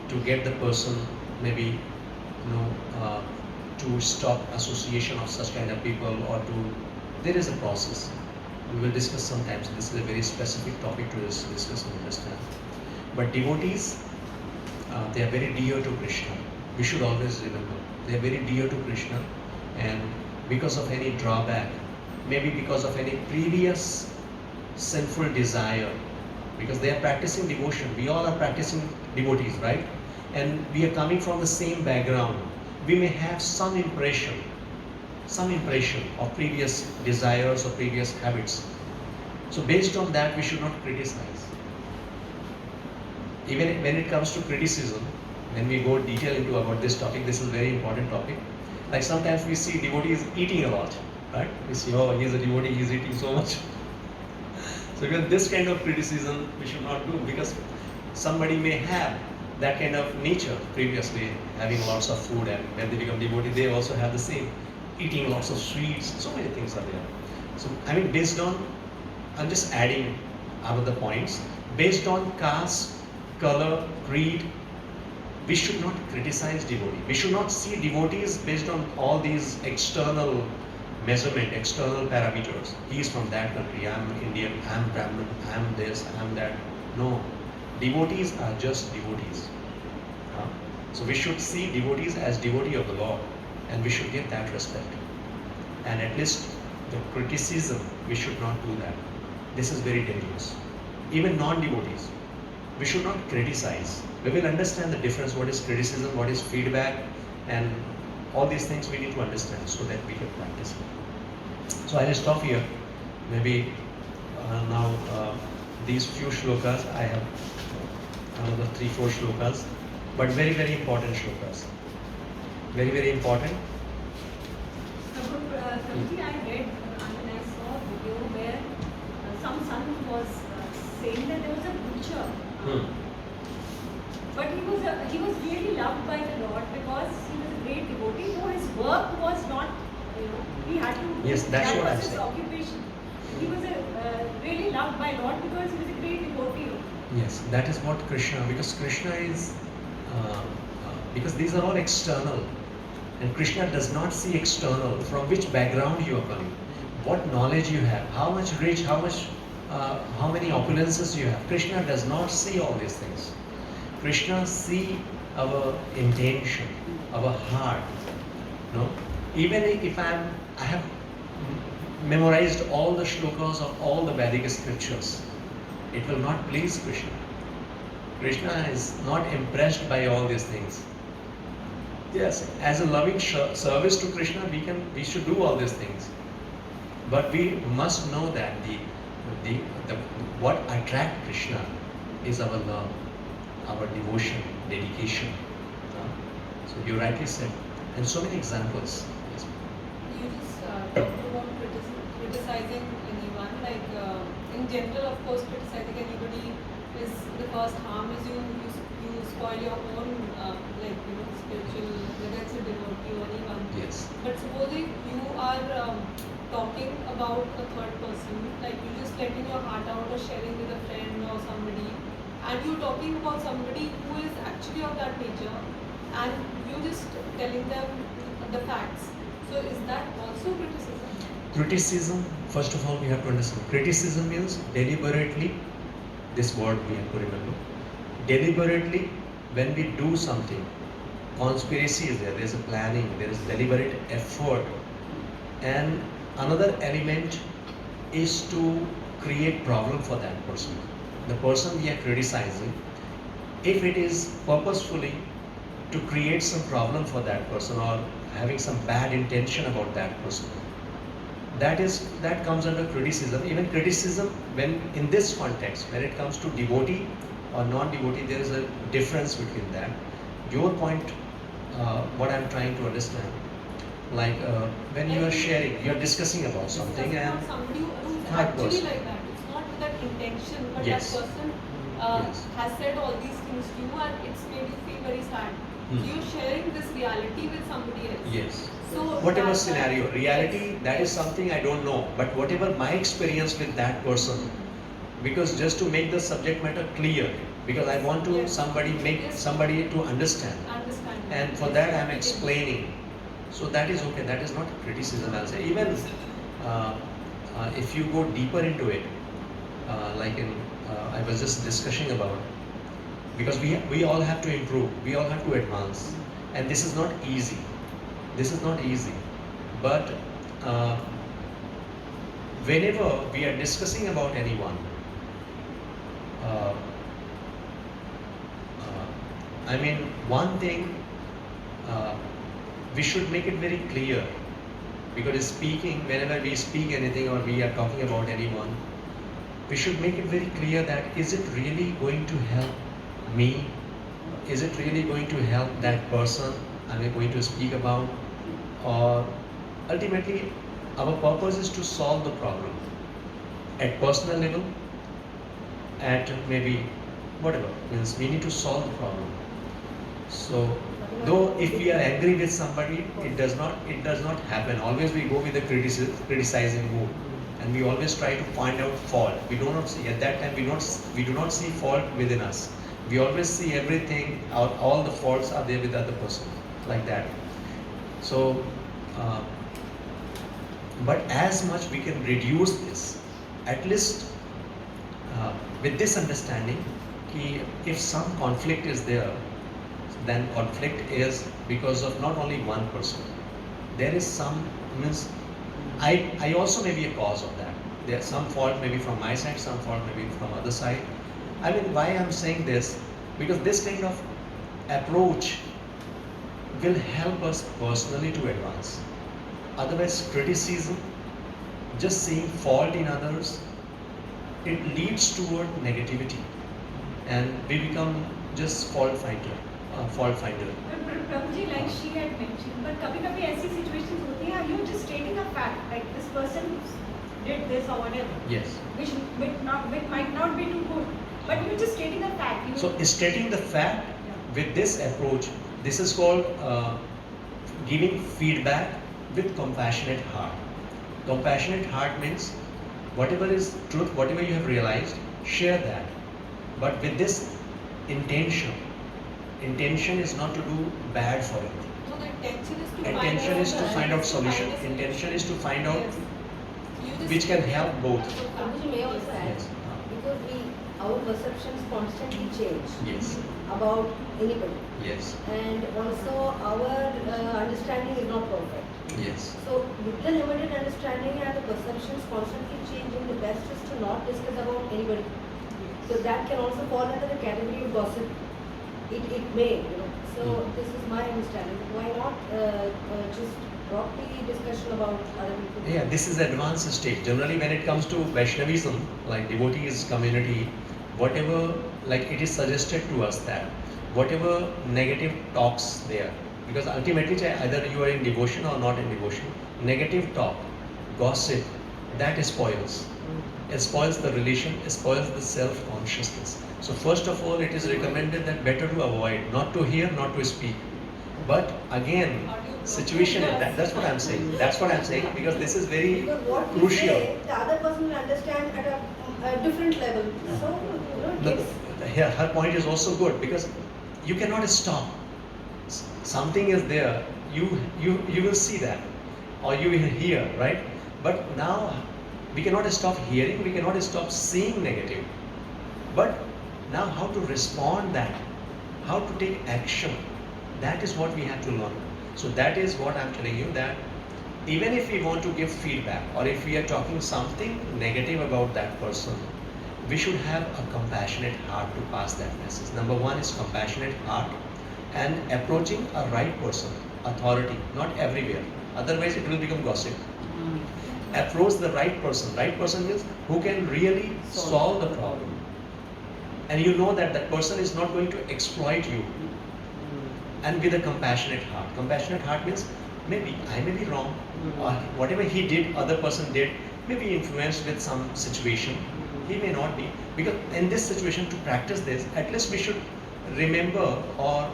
to get the person, maybe, to stop association of such kind of people, or there is a process. We will discuss sometimes. This is a very specific topic to discuss and understand. But devotees, they are very dear to Krishna. We should always remember, they are very dear to Krishna, and because of any drawback, maybe because of any previous sinful desire, because they are practicing devotion. We all are practicing devotees, right? And we are coming from the same background. We may have some impression of previous desires or previous habits. So based on that, we should not criticize. Even when it comes to criticism, when we go detail into about this topic, this is a very important topic. Like sometimes we see devotees eating a lot, right? We see, oh, he's a devotee, he's eating so much. So even this kind of criticism we should not do, because somebody may have that kind of nature previously, having lots of food, and when they become devotee, they also have the same, eating lots of sweets, so many things are there. So I mean, based on, I'm just adding other points, based on caste, color, creed, we should not criticize devotee. We should not see devotees based on all these external measurement, external parameters. He is from that country, I am Indian, I am Brahmin, I am this, I am that. No, devotees are just devotees. So we should see devotees as devotee of the Lord, and we should give that respect. And at least the criticism, we should not do that. This is very dangerous. Even non-devotees, we should not criticize. We will understand the difference, what is criticism, what is feedback, and all these things we need to understand so that we can practice it. So I'll stop here. Maybe now these few shlokas, I have another 3-4 shlokas, but very, very important shlokas. Very, very important. Prabhuji, I read and I saw a video where some son was saying that there was a butcher, but he was really loved by the Lord because he was a great devotee. Though his work was not, he had to. Yes, that's that what was I'm his saying. occupation. He was really loved by Lord because he was a great devotee. Yes, that is what Krishna, because Krishna is, because these are all external. And Krishna does not see external, from which background you are coming, what knowledge you have, how much rich, how many opulences you have. Krishna does not see all these things. Krishna see our intention, our heart. No, even if I have memorized all the shlokas of all the Vedic scriptures, it will not please Krishna. Krishna is not impressed by all these things. Yes, as a loving service to Krishna, we should do all these things. But we must know that what attracts Krishna is our love, our devotion, dedication. So you rightly said, and so many examples. Yes. You just talked about criticizing anyone. Like in general, of course, criticizing anybody is the first harm. Is you spoil your own spiritual, whether it's a devotee or anyone. Yes. But supposing you are talking about a third person, like you just letting your heart out or sharing with a friend or somebody, and you're talking about somebody who is actually of that nature, and you just telling them the facts. So is that also criticism? Criticism, first of all, we have to understand. Criticism means deliberately, this word we have to remember. Deliberately, when we do something, conspiracy is there is a planning, there is deliberate effort. And another element is to create problem for that person. The person we are criticizing, if it is purposefully to create some problem for that person or having some bad intention about that person, that comes under criticism. Even criticism, when in this context, when it comes to devotee or non-devotee, there is a difference between that. Your point, what I'm trying to understand, like when you are sharing, you are discussing about something, and not somebody who's third actually person. like that. It's not with that intention, but Yes. that person Yes. has said all these things to you, and it's made you feel very sad. So you're sharing this reality with somebody else. Yes. So Whatever that- scenario, reality, yes, that is yes. something I don't know, but whatever my experience with that person, because just to make the subject matter clear, because I want to Yes. make Yes. somebody to understand, Understand. and for Yes, that I'm yes. explaining. So that is okay, that is not criticism, I'll say. Even if you go deeper into it, I was just discussing about, because we all have to improve, we all have to advance, and this is not easy. This is not easy, but whenever we are discussing about anyone, uh, I mean, one thing, we should make it very clear, because speaking, whenever we speak anything or we are talking about anyone, we should make it very clear that is it really going to help me? Is it really going to help that person I'm going to speak about? Or ultimately, our purpose is to solve the problem at personal level, at maybe whatever, means we need to solve the problem. So though if we are angry with somebody, it does not happen. Always we go with the criticizing mood, and we always try to find out fault. We do not see, at that time we do not see fault within us. We always see everything, all the faults are there with the other person, like that. So but as much we can reduce this, at least with this understanding, if some conflict is there, then conflict is because of not only one person. There is some, means I also may be a cause of that. There's some fault maybe from my side, some fault maybe from other side. I mean, why I'm saying this? Because this kind of approach will help us personally to advance. Otherwise, criticism just seeing fault in others, it leads toward negativity, and we become just fault finder. But Prabhuji, like she had mentioned, but कभी-कभी ऐसी situations होती हैं, you're just stating a fact, like this person did this or whatever, Yes. which might not be too good, but you're just stating a fact. So stating the fact with this approach, this is called giving feedback with compassionate heart. Compassionate heart means whatever is truth, whatever you have realized, share that. But with this intention. Intention is not to do bad for it. So the intention is to Intention is to find out solution. Intention is to find out which can help both. Prabhuji, may I also add, Yes. because our perceptions constantly change Yes. about anybody, Yes. and also our understanding is not perfect. Yes. So with the limited understanding and the perceptions constantly changing, the best is to not discuss about anybody. So that can also fall under the category of gossip. It may, So this is my understanding. Why not just drop the discussion about other people? Yeah, this is advanced stage. Generally, when it comes to Vaishnavism, like devotees community, whatever, like it is suggested to us that whatever negative talks there, because ultimately either you are in devotion or not in devotion, negative talk, gossip, that spoils. It spoils the relation, it spoils the self-consciousness. So first of all, it is recommended that better to avoid, not to hear, not to speak. But again, situation, that's what I'm saying. That's what I'm saying, because this is very Because what we crucial. say, the other person will understand at a different level. So, No, it's her point is also good, because you cannot stop. Something is there, you will see that, or you will hear, right? But now we cannot stop hearing, we cannot stop seeing negative. But now how to respond that, how to take action, that is what we have to learn. So that is what I'm telling you, that even if we want to give feedback, or if we are talking something negative about that person, we should have a compassionate heart to pass that message. Number one is compassionate heart, and approaching a right person, authority, not everywhere. Otherwise it will become gossip. Approach the right person. Right person means who can really solve the problem. And you know that that person is not going to exploit you. And with a compassionate heart. Compassionate heart means maybe I may be wrong, or whatever he did, other person did, may be influenced with some situation. He may not be. Because in this situation, to practice this, at least we should remember or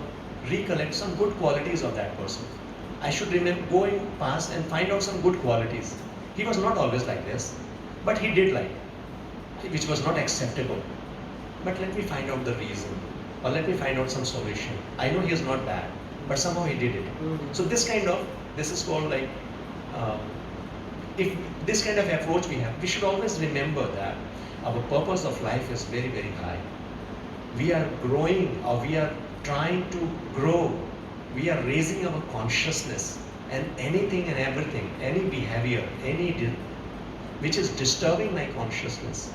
recollect some good qualities of that person. I should remember going past and find out some good qualities. He was not always like this, but he did like, which was not acceptable. But let me find out the reason, or let me find out some solution. I know he is not bad, but somehow he did it. So this is called like, if this kind of approach we have, we should always remember that our purpose of life is very, very high. We are growing, or we are trying to grow. We are raising our consciousness, and anything and everything, any behavior, which is disturbing my consciousness,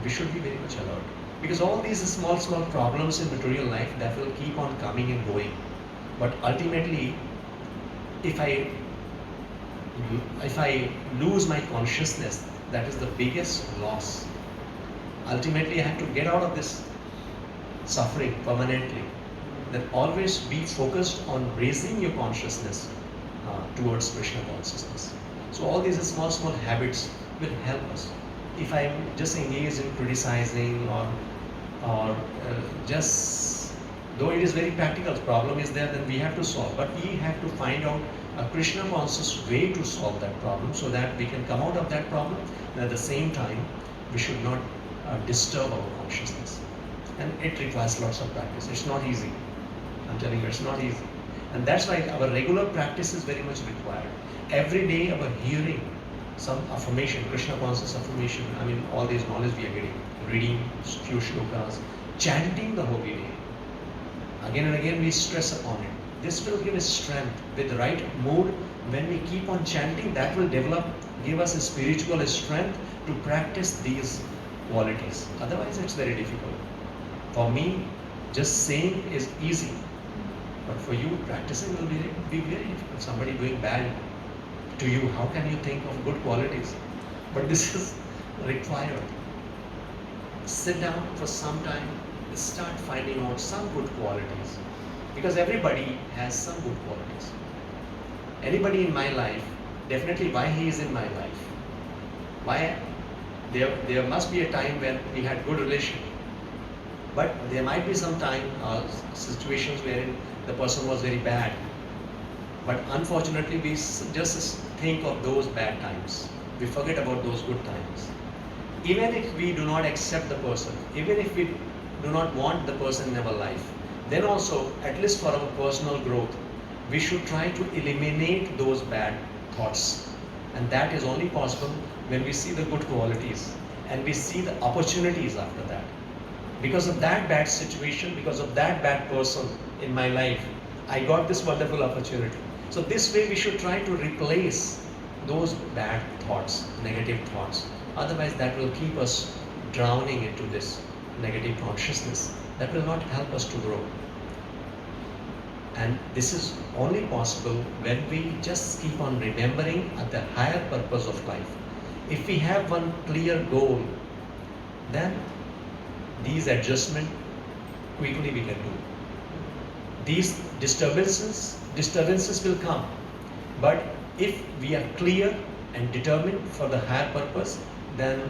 we should be very much alert. Because all these small problems in material life, that will keep on coming and going. But ultimately, if I lose my consciousness, that is the biggest loss. Ultimately, I have to get out of this suffering permanently. Then always be focused on raising your consciousness towards Krishna consciousness. So all these small habits will help us. If I'm just engaged in criticizing or just, though it is very practical, the problem is there, then we have to solve. But we have to find out a Krishna conscious way to solve that problem, so that we can come out of that problem, and at the same time, we should not disturb our consciousness. And it requires lots of practice. It's not easy. I'm telling you, it's not easy. And that's why our regular practice is very much required. Every day our hearing some affirmation, Krishna conscious affirmation, all these knowledge we are getting, reading few shlokas, chanting the holy name. Again and again we stress upon it. This will give us strength. With the right mood, when we keep on chanting, that will give us a spiritual strength to practice these qualities. Otherwise it's very difficult. For me, just saying is easy. But for you, practicing will be very difficult. Somebody doing bad, to you. How can you think of good qualities? But this is required. Sit down for some time, start finding out some good qualities. Because everybody has some good qualities. Anybody in my life, definitely why he is in my life. Why? There must be a time when we had good relation. But there might be some time, situations wherein the person was very bad. But unfortunately, we just think of those bad times. We forget about those good times. Even if we do not accept the person, even if we do not want the person in our life, then also, at least for our personal growth, we should try to eliminate those bad thoughts. And that is only possible when we see the good qualities and we see the opportunities after that. Because of that bad situation, because of that bad person in my life, I got this wonderful opportunity. So this way we should try to replace those bad thoughts, negative thoughts. Otherwise that will keep us drowning into this negative consciousness. That will not help us to grow. And this is only possible when we just keep on remembering at the higher purpose of life. If we have one clear goal, then these adjustments quickly we can do. These disturbances will come. But if we are clear and determined for the higher purpose, then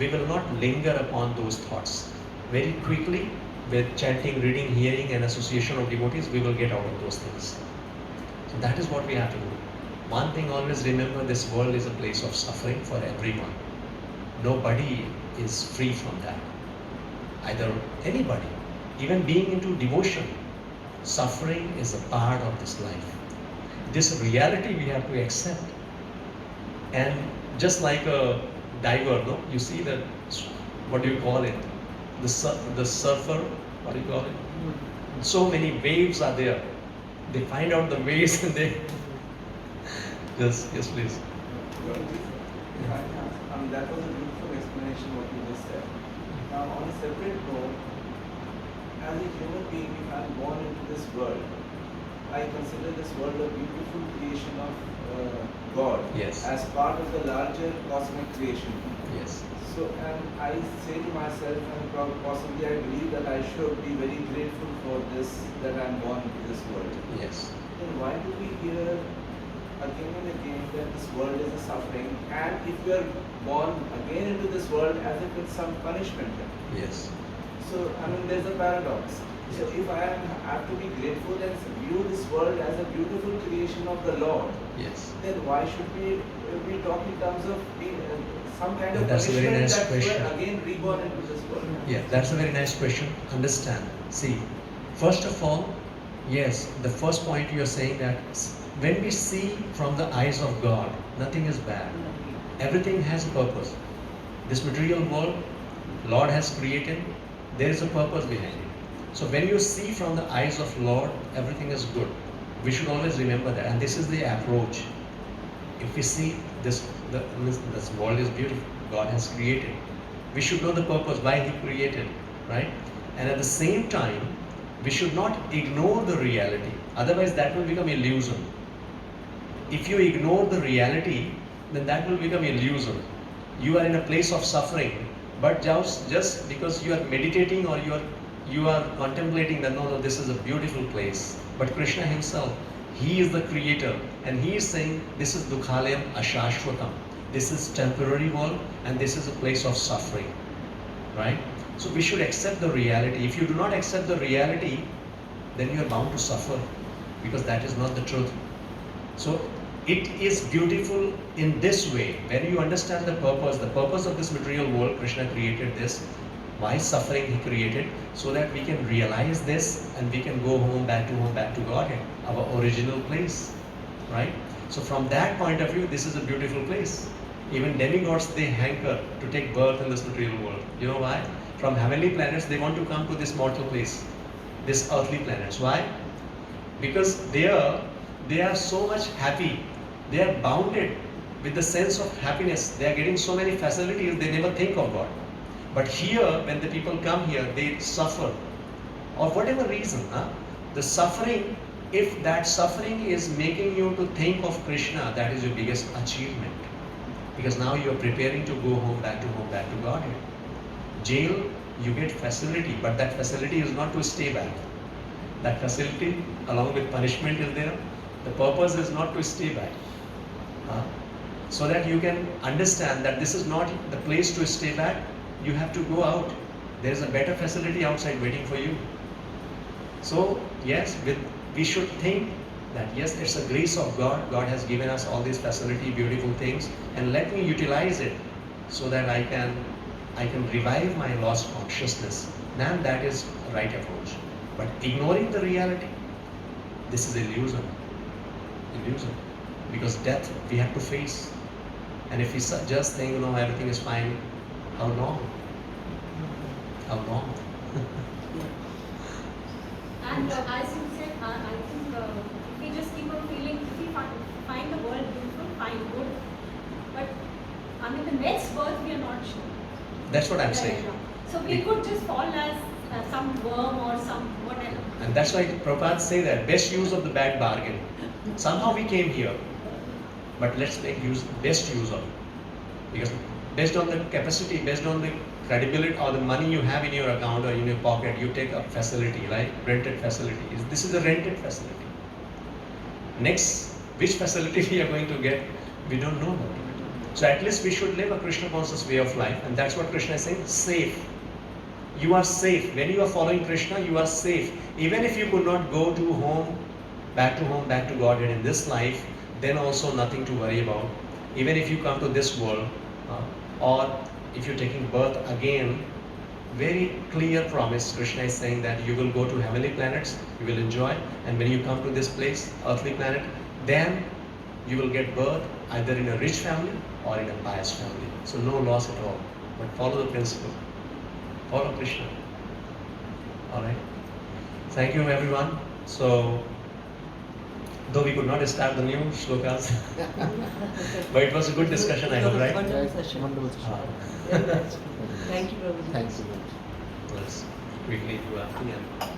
we will not linger upon those thoughts. Very quickly, with chanting, reading, hearing, and association of devotees, we will get out of those things. So that is what we have to do. One thing always remember, this world is a place of suffering for everyone. Nobody is free from that. Either anybody, even being into devotion, suffering is a part of this life. This reality we have to accept. And just like a diver, no? You see that, what do you call it? The surfer, what do you call it? So many waves are there. They find out the waves and they... Yes, please. That was a beautiful explanation what you just said. Now, on a separate note, as a human being, if I am born into this world, I consider this world a beautiful creation of God. Yes. As part of the larger cosmic creation. Yes. So, and I say to myself, and possibly I believe that I should be very grateful for this, that I am born into this world. Yes. Then why do we hear again and again that this world is a suffering, and if we are born again into this world as if it's some punishment? Yes. So, there's a paradox. So, if I have to be grateful and view this world as a beautiful creation of the Lord, Yes. then why should we talk in terms of some kind of That's a very punishment nice that question. we are again reborn into this world? Yeah, that's a very nice question. Understand. See, first of all, yes, the first point you are saying that when we see from the eyes of God, nothing is bad. Everything has purpose. This material world, Lord has created, there is a purpose behind it. So when you see from the eyes of Lord, everything is good. We should always remember that. And this is the approach. If we see this world is beautiful, God has created, we should know the purpose, why He created, right? And at the same time, we should not ignore the reality. Otherwise, that will become illusion. If you ignore the reality, then that will become illusion. You are in a place of suffering, but just because you are meditating or you are contemplating that no, this is a beautiful place. But Krishna Himself, He is the creator, and He is saying this is Dukhalayam Ashashvatam. This is temporary world, and this is a place of suffering, right? So we should accept the reality. If you do not accept the reality, then you are bound to suffer, because that is not the truth. So it is beautiful in this way. When you understand the purpose of this material world, Krishna created this. Why suffering He created? So that we can realize this and we can go back to Godhead, our original place, right? So from that point of view, this is a beautiful place. Even demigods, they hanker to take birth in this material world. You know why? From heavenly planets, they want to come to this mortal place, this earthly planets. Why? Because they are so much happy. They are bounded with the sense of happiness. They are getting so many facilities, they never think of God. But here, when the people come here, they suffer. Or whatever reason, the suffering if that suffering is making you to think of Krishna, that is your biggest achievement. Because now you are preparing to go home, back to Godhead. Jail, you get facility, but that facility is not to stay back. That facility, along with punishment, is there. The purpose is not to stay back. So that you can understand that this is not the place to stay back. You have to go out. There is a better facility outside waiting for you. So yes, we should think that yes, it's a grace of God. God has given us all these facility, beautiful things, and let me utilize it so that I can revive my lost consciousness. Then that is the right approach. But ignoring the reality, this is illusion. Illusion. Because death we have to face. And if we just think, everything is fine, how long? How long? And as you said, I think if we just keep on feeling, if we find the world beautiful, fine, good. But the next birth we are not sure. That's what I'm saying. So we could just fall as some worm or some whatever. And that's why Prabhupada say that best use of the bad bargain. Somehow we came here, but let's make best use of it. Because based on the capacity, based on the credibility or the money you have in your account or in your pocket, you take a facility, like rented facility. This is a rented facility. Next, which facility we are going to get, we don't know about it. So at least we should live a Krishna conscious way of life, and that's what Krishna is saying, safe. You are safe. When you are following Krishna, you are safe. Even if you could not go to home, back to Godhead in this life, then also nothing to worry about. Even if you come to this world, or if you're taking birth again, very clear promise, Krishna is saying that you will go to heavenly planets, you will enjoy, and when you come to this place, earthly planet, then you will get birth either in a rich family or in a pious family. So no loss at all. But follow the principle. Follow Krishna. Alright. Thank you everyone. So, though we could not start the new shlokas, but it was a good discussion, I hope, right? Wonderful session. Wonderful session. Very nice. Thank you, Prabhuji. Thanks. Let's quickly do our PM.